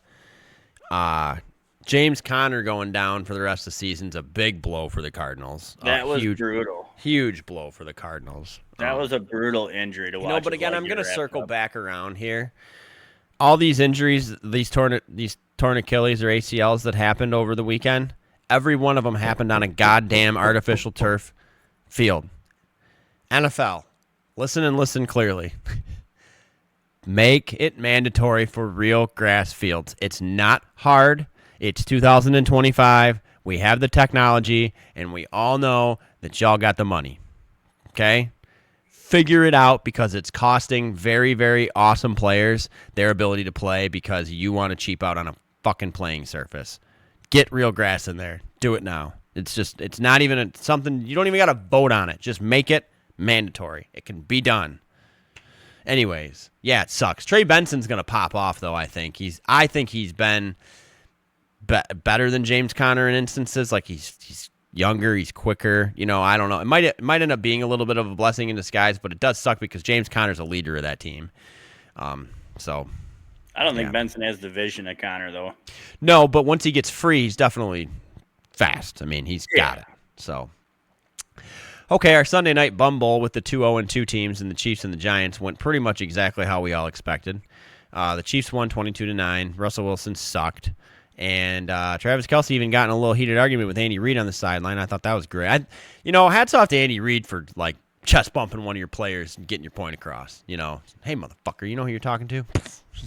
Speaker 1: James Conner going down for the rest of the season's a big blow for the Cardinals.
Speaker 2: That was brutal.
Speaker 1: Huge blow for the Cardinals.
Speaker 2: That was a brutal injury to watch.
Speaker 1: But again, I'm going to circle back around here. All these injuries, these torn Achilles or ACLs that happened over the weekend, every one of them happened on a goddamn artificial turf field. NFL, listen clearly. Make it mandatory for real grass fields. It's not hard. It's 2025. We have the technology, and we all know that y'all got the money. Okay? Figure it out because it's costing very, very awesome players their ability to play because you want to cheap out on a fucking playing surface. Get real grass in there. Do it now. It's not even something, you don't even got to vote on it. Just make it mandatory. It can be done. Anyways, yeah, it sucks. Trey Benson's going to pop off, though, I think. I think he's been better than James Conner in instances. Like, he's younger, he's quicker. I don't know. It might end up being a little bit of a blessing in disguise, but it does suck because James Conner's a leader of that team. So
Speaker 2: I don't think Benson has the vision of Conner, though.
Speaker 1: No, but once he gets free, he's definitely fast. I mean, he's got it. So, okay, our Sunday night bum bowl with the 2-0-2 teams and the Chiefs and the Giants went pretty much exactly how we all expected. The Chiefs won 22-9. Russell Wilson sucked. And Travis Kelce even got in a little heated argument with Andy Reid on the sideline. I thought that was great. Hats off to Andy Reid for, like, chest bumping one of your players and getting your point across. Hey, motherfucker, you know who you're talking to?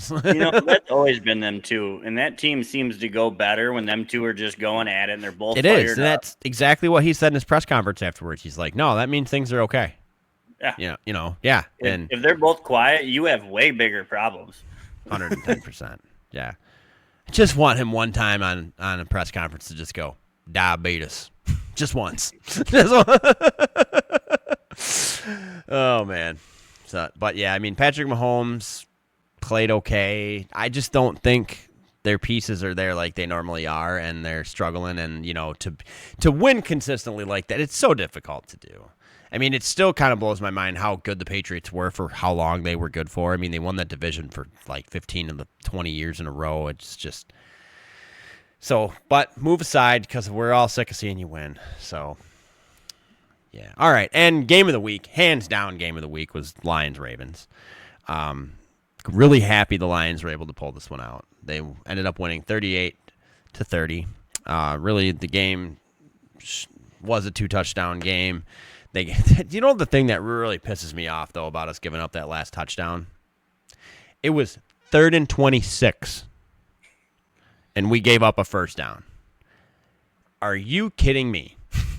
Speaker 2: That's always been them two. And that team seems to go better when them two are just going at it and they're both fired
Speaker 1: up. And that's exactly what he said in his press conference afterwards. He's like, no, that means things are okay.
Speaker 2: Yeah.
Speaker 1: Yeah.
Speaker 2: If they're both quiet, you have way bigger problems.
Speaker 1: 110%. Yeah. I just want him one time on a press conference to just go, diabetes. Just once. Oh, man. But, yeah, Patrick Mahomes played okay. I just don't think their pieces are there like they normally are, and they're struggling. And, to win consistently like that, it's so difficult to do. I mean, it still kind of blows my mind how good the Patriots were for how long they were good for. I mean, they won that division for like 15 of the 20 years in a row. It's just so. But move aside because we're all sick of seeing you win. So yeah. All right. And game of the week, hands down, game of the week was Lions Ravens. Really happy the Lions were able to pull this one out. They ended up winning 38-30. Really, the game was a 2-touchdown game. You know the thing that really pisses me off though about us giving up that last touchdown? It was 3rd and 26, and we gave up a first down. Are you kidding me?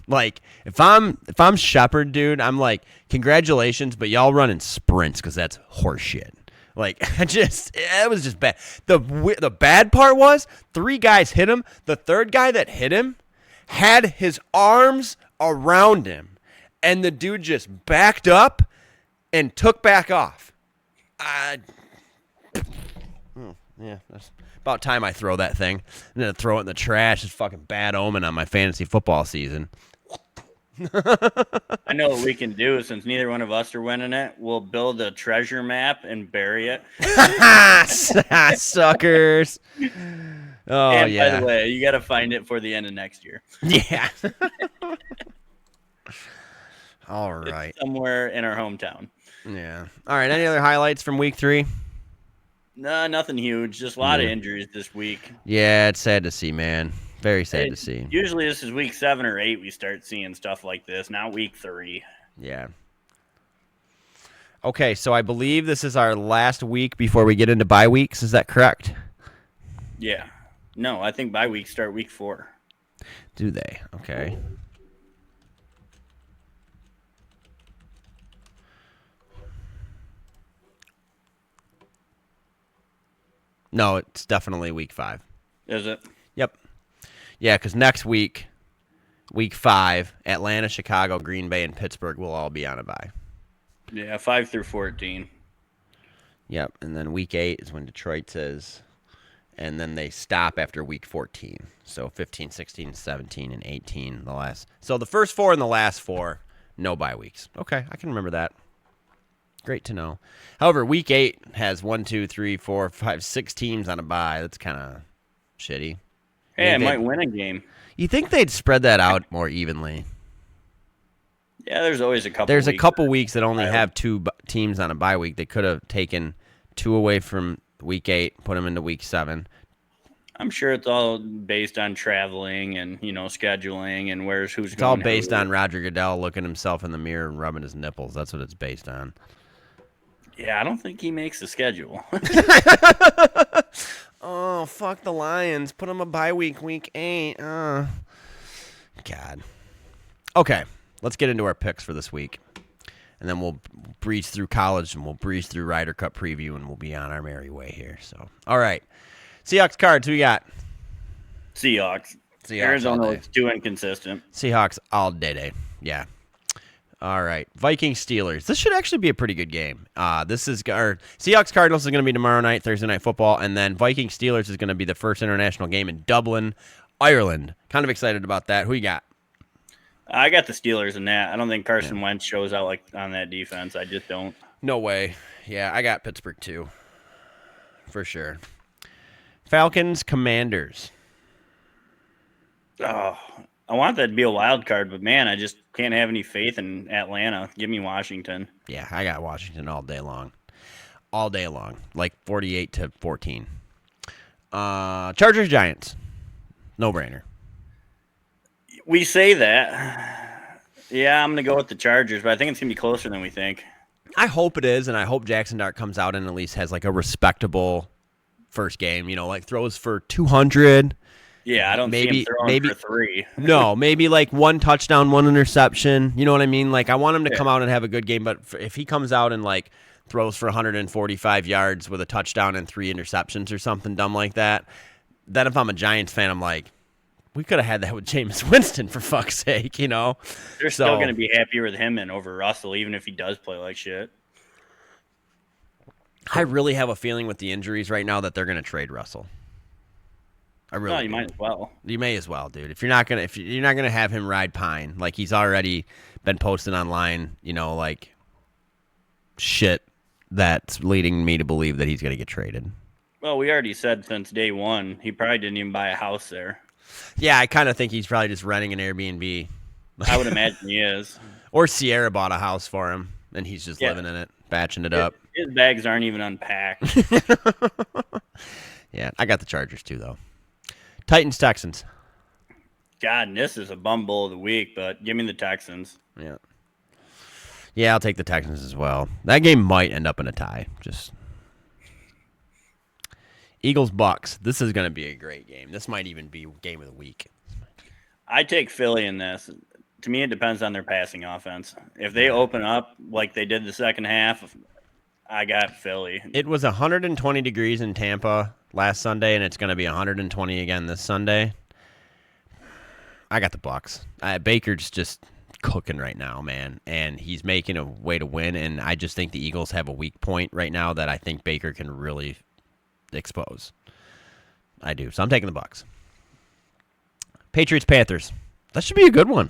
Speaker 1: Like if I'm Shepard, dude, I'm like, congratulations, but y'all running sprints because that's horseshit. Like, it was just bad. The bad part was 3 guys hit him. The third guy that hit him had his arms around him, and the dude just backed up and took back off. Yeah, that's about time I throw that thing. I'm going to throw it in the trash. It's fucking bad omen on my fantasy football season.
Speaker 2: I know what we can do since neither one of us are winning it. We'll build a treasure map and bury it.
Speaker 1: Suckers. Oh,
Speaker 2: and
Speaker 1: yeah.
Speaker 2: by the way, you got to find it for the end of next year.
Speaker 1: Yeah. All right.
Speaker 2: It's somewhere in our hometown.
Speaker 1: Yeah. All right. Any other highlights from week 3?
Speaker 2: No, nothing huge. Just a lot of injuries this week.
Speaker 1: Yeah, it's sad to see, man. Very sad to see.
Speaker 2: Usually this is week 7 or 8 we start seeing stuff like this. Now week 3.
Speaker 1: Yeah. Okay, so I believe this is our last week before we get into bye weeks. Is that correct?
Speaker 2: Yeah. No, I think bye weeks start week 4.
Speaker 1: Do they? Okay. No, it's definitely week 5.
Speaker 2: Is it?
Speaker 1: Yep. Yeah, because next week, week 5, Atlanta, Chicago, Green Bay, and Pittsburgh will all be on a bye.
Speaker 2: Yeah, 5 through 14.
Speaker 1: Yep, and then week 8 is when Detroit is, and then they stop after week 14. So 15, 16, 17, and 18, the last. So the first 4 and the last 4, no bye weeks. Okay, I can remember that. Great to know. However, week 8 has 1, 2, 3, 4, 5, 6 teams on a bye. That's kind of shitty.
Speaker 2: Hey, I might win a game.
Speaker 1: You think they'd spread that out more evenly?
Speaker 2: Yeah, there's always a couple.
Speaker 1: There's a couple weeks that only have 2 teams on a bye week. They could have taken 2 away from week 8, put them into week 7.
Speaker 2: I'm sure it's all based on traveling and, scheduling and who's going.
Speaker 1: It's all based on Roger Goodell looking himself in the mirror and rubbing his nipples. That's what it's based on.
Speaker 2: Yeah, I don't think he makes the schedule.
Speaker 1: Oh, fuck the Lions. Put them a bye week, week 8. God. Okay, let's get into our picks for this week. And then we'll breeze through college and we'll breeze through Ryder Cup preview and we'll be on our merry way here. So, all right. Seahawks cards, who you got?
Speaker 2: Seahawks. Arizona looks too inconsistent.
Speaker 1: Seahawks all day. Yeah. All right. Vikings Steelers. This should actually be a pretty good game. This is our Seahawks Cardinals is going to be tomorrow night, Thursday Night Football, and then Vikings Steelers is going to be the first international game in Dublin, Ireland. Kind of excited about that. Who you got?
Speaker 2: I got the Steelers in that. I don't think Carson Wentz shows out like on that defense. I just don't.
Speaker 1: No way. Yeah, I got Pittsburgh too. For sure. Falcons Commanders.
Speaker 2: Oh, I want that to be a wild card, but man, I just can't have any faith in Atlanta. Give me Washington.
Speaker 1: Yeah, I got Washington all day long. All day long. Like 48-14. Chargers Giants. No brainer.
Speaker 2: We say that. Yeah, I'm going to go with the Chargers, but I think it's going to be closer than we think.
Speaker 1: I hope it is, and I hope Jackson Dart comes out and at least has like a respectable first game, like throws for 200.
Speaker 2: Yeah, I don't see him throwing for 3.
Speaker 1: No, maybe like 1 touchdown, 1 interception. You know what I mean? Like I want him to come out and have a good game, but if he comes out and like throws for 145 yards with a touchdown and 3 interceptions or something dumb like that, then if I'm a Giants fan, I'm like, we could have had that with Jameis Winston for fuck's sake, They're
Speaker 2: still going to be happier with him and over Russell, even if he does play like shit. I
Speaker 1: really have a feeling with the injuries right now that they're going to trade Russell. I really
Speaker 2: No, you
Speaker 1: do.
Speaker 2: might as well.
Speaker 1: You may as well, dude. If you're not gonna have him ride Pine, like he's already been posting online, like shit that's leading me to believe that he's gonna get traded.
Speaker 2: Well, we already said since day one he probably didn't even buy a house there.
Speaker 1: Yeah, I kind of think he's probably just renting an Airbnb.
Speaker 2: I would imagine he is.
Speaker 1: Or Sierra bought a house for him, and he's just living in it, batching it up.
Speaker 2: His bags aren't even unpacked.
Speaker 1: Yeah, I got the Chargers too, though. Titans, Texans.
Speaker 2: God, and this is a bum bowl of the week, but give me the Texans.
Speaker 1: Yeah. Yeah, I'll take the Texans as well. That game might end up in a tie. Just Eagles, Bucs. This is going to be a great game. This might even be game of the week.
Speaker 2: I take Philly in this. To me, it depends on their passing offense. If they open up like they did the second half, I got Philly.
Speaker 1: It was 120 degrees in Tampa last Sunday, and it's going to be 120 again this Sunday. I got the Bucs. Baker's just cooking right now, man, and he's making a way to win, and I just think the Eagles have a weak point right now that I think Baker can really expose. I do. So I'm taking the Bucs. Patriots, Panthers. That should be a good one.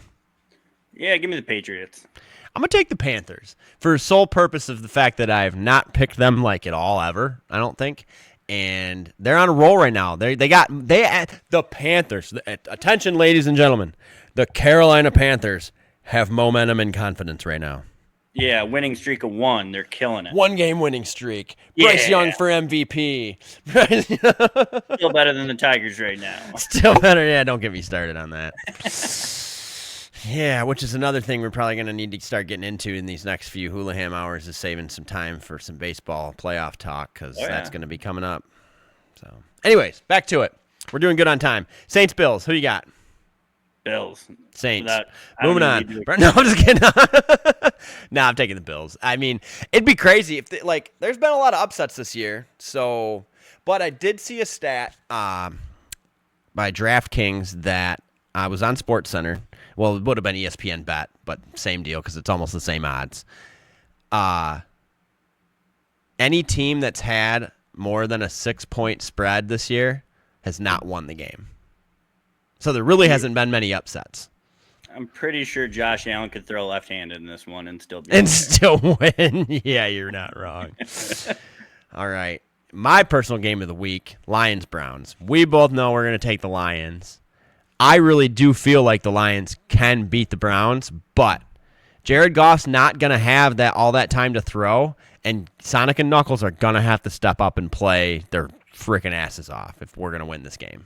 Speaker 2: Yeah, give me the Patriots.
Speaker 1: I'm going to take the Panthers for sole purpose of the fact that I have not picked them like at all ever, I don't think. And they're on a roll right now. The Panthers. Attention, ladies and gentlemen. The Carolina Panthers have momentum and confidence right now.
Speaker 2: Yeah, winning streak of 1. They're killing it.
Speaker 1: 1-game winning streak. Bryce Young for MVP.
Speaker 2: Still better than the Tigers right now.
Speaker 1: Still better. Yeah, don't get me started on that. Yeah, which is another thing we're probably going to need to start getting into in these next few Hulaham hours is saving some time for some baseball playoff talk because that's going to be coming up. So, anyways, back to it. We're doing good on time. Saints, Bills. Who you got?
Speaker 2: Bills.
Speaker 1: Saints. Moving on. No, I'm just kidding. No, I'm taking the Bills. I mean, it'd be crazy if there's been a lot of upsets this year. So, but I did see a stat by DraftKings that I was on SportsCenter. Well, it would have been ESPN Bet, but same deal because it's almost the same odds. Any team that's had more than a 6-point spread this year has not won the game. So there really hasn't been many upsets.
Speaker 2: I'm pretty sure Josh Allen could throw left-handed in this one and still be
Speaker 1: still win. Yeah, you're not wrong. All right. My personal game of the week, Lions-Browns. We both know we're going to take the Lions. I really do feel like the Lions can beat the Browns, but Jared Goff's not going to have all that time to throw, and Sonic and Knuckles are going to have to step up and play their freaking asses off if we're going to win this game.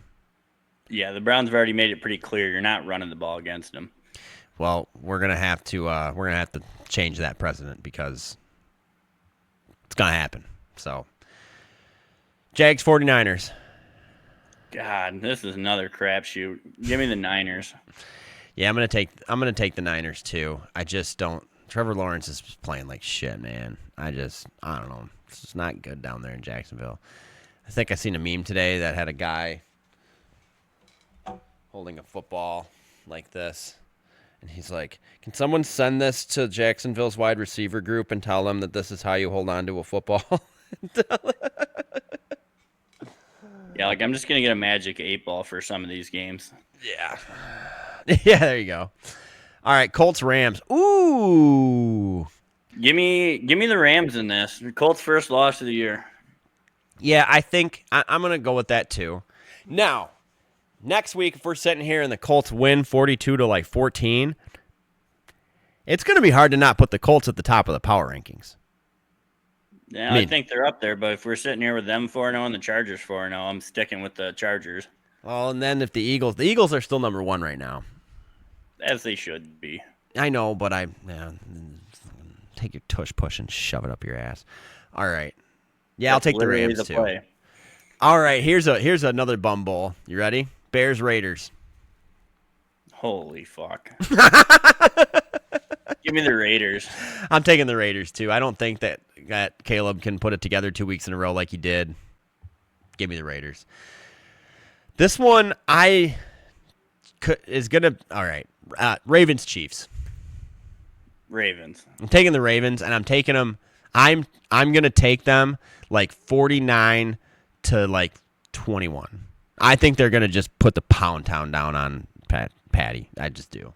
Speaker 2: Yeah, the Browns have already made it pretty clear you're not running the ball against them.
Speaker 1: Well, we're going to have to change that precedent because it's going to happen. So, Jags 49ers.
Speaker 2: God, this is another crapshoot. Give me the Niners.
Speaker 1: Yeah, I'm gonna take the Niners too. I just don't. Trevor Lawrence is playing like shit, man. I don't know. It's just not good down there in Jacksonville. I think I seen a meme today that had a guy holding a football like this, and he's like, "Can someone send this to Jacksonville's wide receiver group and tell them that this is how you hold on to a football?"
Speaker 2: Yeah, I'm just gonna get a magic 8-ball for some of these games.
Speaker 1: Yeah. Yeah, there you go. All right, Colts, Rams. Ooh.
Speaker 2: Give me the Rams in this. Colts' first loss of the year.
Speaker 1: Yeah, I think I'm going to go with that too. Now, next week, if we're sitting here and the Colts win 42-14, it's going to be hard to not put the Colts at the top of the power rankings.
Speaker 2: Yeah, I think they're up there, but if we're sitting here with them 4-0 and the Chargers 4-0, I'm sticking with the Chargers.
Speaker 1: Well, and then if the Eagles are still number 1 right now.
Speaker 2: As they should be.
Speaker 1: I know, but take your tush push and shove it up your ass. All right. Yeah, I'll take the Rams too.
Speaker 2: Play.
Speaker 1: All right, here's another bum bowl. You ready? Bears, Raiders.
Speaker 2: Holy fuck. Give me the Raiders.
Speaker 1: I'm taking the Raiders too. I don't think that Caleb can put it together 2 weeks in a row like he did. Give me the Raiders. This one is gonna. All right, Ravens, Chiefs.
Speaker 2: Ravens.
Speaker 1: I'm taking the Ravens, and I'm taking them. I'm gonna take them 49-21. I think they're going to just put the pound town down on Patty. I just do.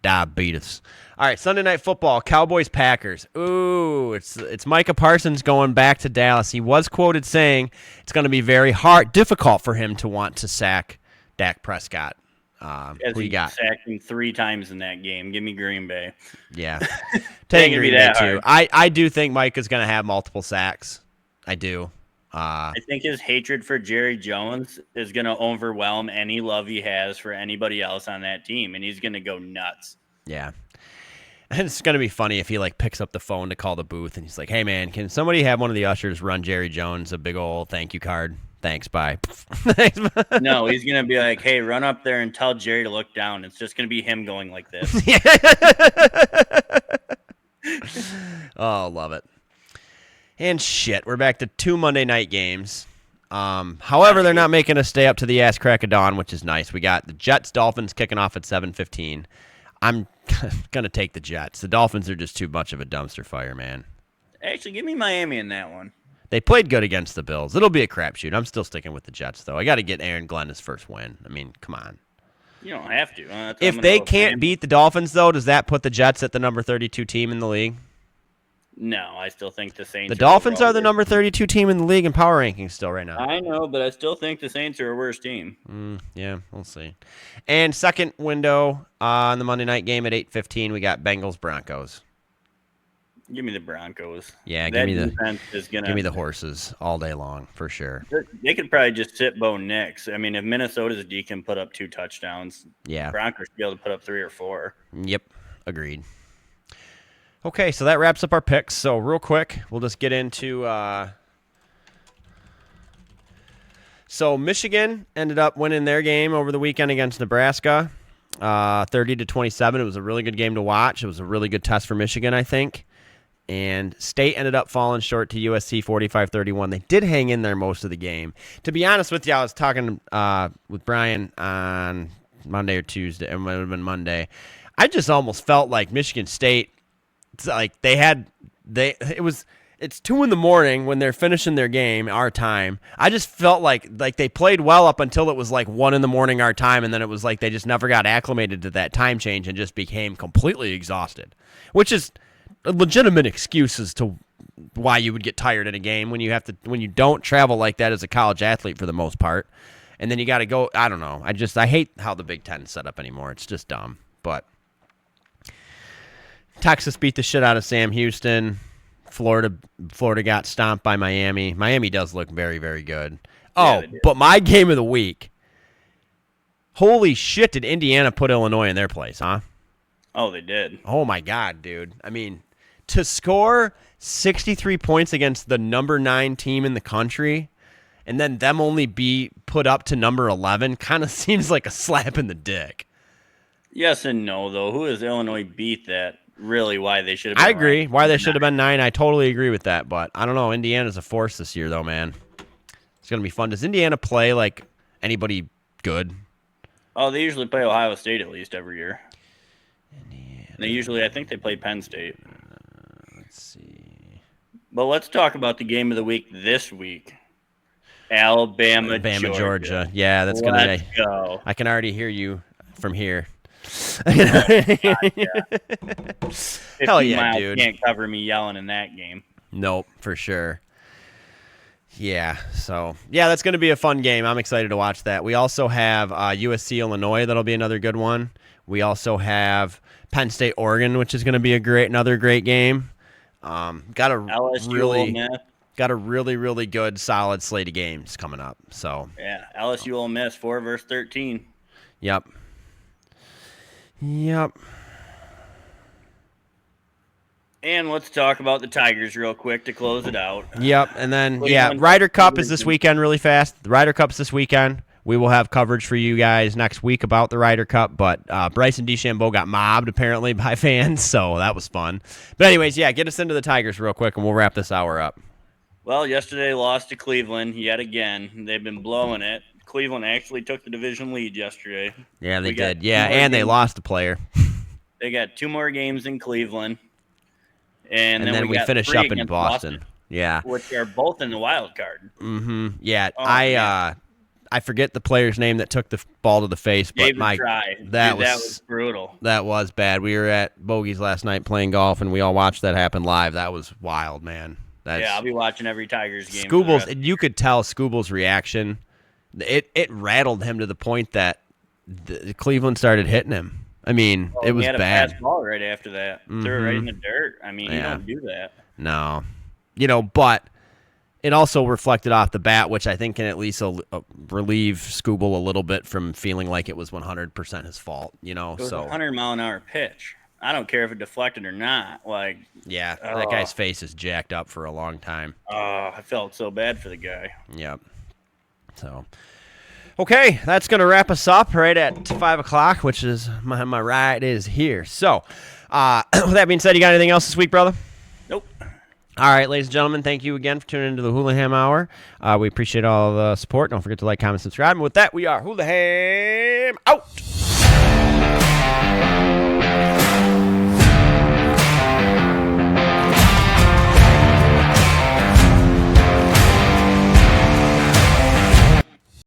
Speaker 1: Diabetes. All right, Sunday Night Football, Cowboys Packers. Ooh, it's Micah Parsons going back to Dallas. He was quoted saying it's going to be very difficult for him to want to sack Dak Prescott. Who you got?
Speaker 2: Sacked him 3 times in that game. Give me Green Bay.
Speaker 1: Yeah, take Green Bay too. I do think Mike is going to have multiple sacks. I do.
Speaker 2: I think his hatred for Jerry Jones is going to overwhelm any love he has for anybody else on that team, and he's going to go nuts.
Speaker 1: Yeah. And it's going to be funny if he picks up the phone to call the booth and he's like, hey, man, can somebody have one of the ushers run Jerry Jones a big old thank you card? Thanks, bye.
Speaker 2: No, he's going to be like, hey, run up there and tell Jerry to look down. It's just going to be him going like this.
Speaker 1: Oh, love it. And shit, we're back to 2 Monday night games. However, they're not making us stay up to the ass crack of dawn, which is nice. We got the Jets-Dolphins kicking off at 7:15. I'm going to take the Jets. The Dolphins are just too much of a dumpster fire, man.
Speaker 2: Actually, give me Miami in that one.
Speaker 1: They played good against the Bills. It'll be a crapshoot. I'm still sticking with the Jets, though. I got to get Aaron Glenn his first win. I mean, come on.
Speaker 2: You don't have to.
Speaker 1: If they can't beat the Dolphins, though, does that put the Jets at the number 32 team in the league?
Speaker 2: No, I still think the Saints.
Speaker 1: The Dolphins are the number 32 team in the league in power rankings still right now.
Speaker 2: I know, but I still think the Saints are a worse team.
Speaker 1: Yeah, we'll see. And second window on the Monday night game at 8:15, we got Bengals Broncos.
Speaker 2: Give me the Broncos.
Speaker 1: Yeah,
Speaker 2: give
Speaker 1: me the horses all day long for sure.
Speaker 2: They could probably just sit Bo Nix. I mean, if Minnesota's D can put up 2 touchdowns,
Speaker 1: yeah,
Speaker 2: Broncos should be able to put up 3 or 4.
Speaker 1: Yep, agreed. Okay, so that wraps up our picks. So real quick, we'll just get into so Michigan ended up winning their game over the weekend against Nebraska, 30-27. It was a really good game to watch. It was a really good test for Michigan, I think. And State ended up falling short to USC 45-31. They did hang in there most of the game. To be honest with you, I was talking with Brian on Monday or Tuesday. It might have been Monday. I just almost felt like Michigan State, it's 2 a.m. when they're finishing their game, our time. I just felt like they played well up until it was 1 a.m. our time, and then it was like they just never got acclimated to that time change and just became completely exhausted, which is a legitimate excuse as to why you would get tired in a game when you don't travel like that as a college athlete for the most part, and then you got to go. I don't know. I hate how the Big Ten is set up anymore. It's just dumb, but. Texas beat the shit out of Sam Houston. Florida got stomped by Miami. Miami does look very, very good. Oh, yeah, but my game of the week. Holy shit, did Indiana put Illinois in their place, huh?
Speaker 2: Oh, they did.
Speaker 1: Oh, my God, dude. I mean, to score 63 points against the number 9 team in the country and then them only be put up to number 11 kind of seems like a slap in the dick.
Speaker 2: Yes and no, though. Who has Illinois beat that? Really, why they should have been
Speaker 1: I agree. Why they should have been 9. I totally agree with that. But I don't know. Indiana's a force this year, though, man. It's going to be fun. Does Indiana play like anybody good?
Speaker 2: Oh, they usually play Ohio State at least every year. Indiana. I think they play Penn State.
Speaker 1: Let's see.
Speaker 2: But let's talk about the game of the week this week. Alabama,
Speaker 1: Georgia. Yeah, that's going to
Speaker 2: Let's go.
Speaker 1: I can already hear you from here. Hell yeah, dude.
Speaker 2: Can't cover me yelling in that game.
Speaker 1: Nope, for sure. Yeah, so yeah, that's going to be a fun game. I'm excited to watch that. We also have USC Illinois. That'll be another good one. We also have Penn State Oregon, which is going to be another great game. Got a really, really good solid slate of games coming up. So
Speaker 2: yeah, LSU Ole Miss 4 versus 13.
Speaker 1: Yep.
Speaker 2: And let's talk about the Tigers real quick to close it out.
Speaker 1: Yep, and then, Ryder Cup is this weekend really fast. The Ryder Cup's this weekend. We will have coverage for you guys next week about the Ryder Cup, but Bryson DeChambeau got mobbed, apparently, by fans, so that was fun. But anyways, get us into the Tigers real quick, and we'll wrap this hour up.
Speaker 2: Well, yesterday lost to Cleveland yet again. They've been blowing it. Cleveland actually took the division lead yesterday.
Speaker 1: Yeah, they did. Yeah, and they lost a player.
Speaker 2: They got 2 more games in Cleveland. And then
Speaker 1: we finish up in Boston. Yeah.
Speaker 2: Which are both in the wild card.
Speaker 1: Mm-hmm. Yeah, I forget the player's name that took the ball to the face, but
Speaker 2: David Fry.
Speaker 1: that
Speaker 2: was brutal.
Speaker 1: That was bad. We were at Bogey's last night playing golf, and we all watched that happen live. That was wild, man.
Speaker 2: I'll be watching every Tigers game.
Speaker 1: You could tell Scooble's reaction. It rattled him to the point that Cleveland started hitting him. I mean, it was bad.
Speaker 2: He had a fast ball right after that. Threw it right in the dirt. I mean, you don't do that.
Speaker 1: No. But it also reflected off the bat, which I think can at least relieve Scooble a little bit from feeling like it was 100% his fault,
Speaker 2: It was a 100-mile-an-hour pitch. I don't care if it deflected or not.
Speaker 1: That guy's face is jacked up for a long time.
Speaker 2: I felt so bad for the guy.
Speaker 1: Yep. So, okay, that's going to wrap us up right at 5 o'clock, which is my ride is here. So, with that being said, you got anything else this week, brother?
Speaker 2: Nope.
Speaker 1: All right, ladies and gentlemen, thank you again for tuning into the Hulaham Hour. We appreciate all the support. Don't forget to like, comment, subscribe. And with that, we are Hulaham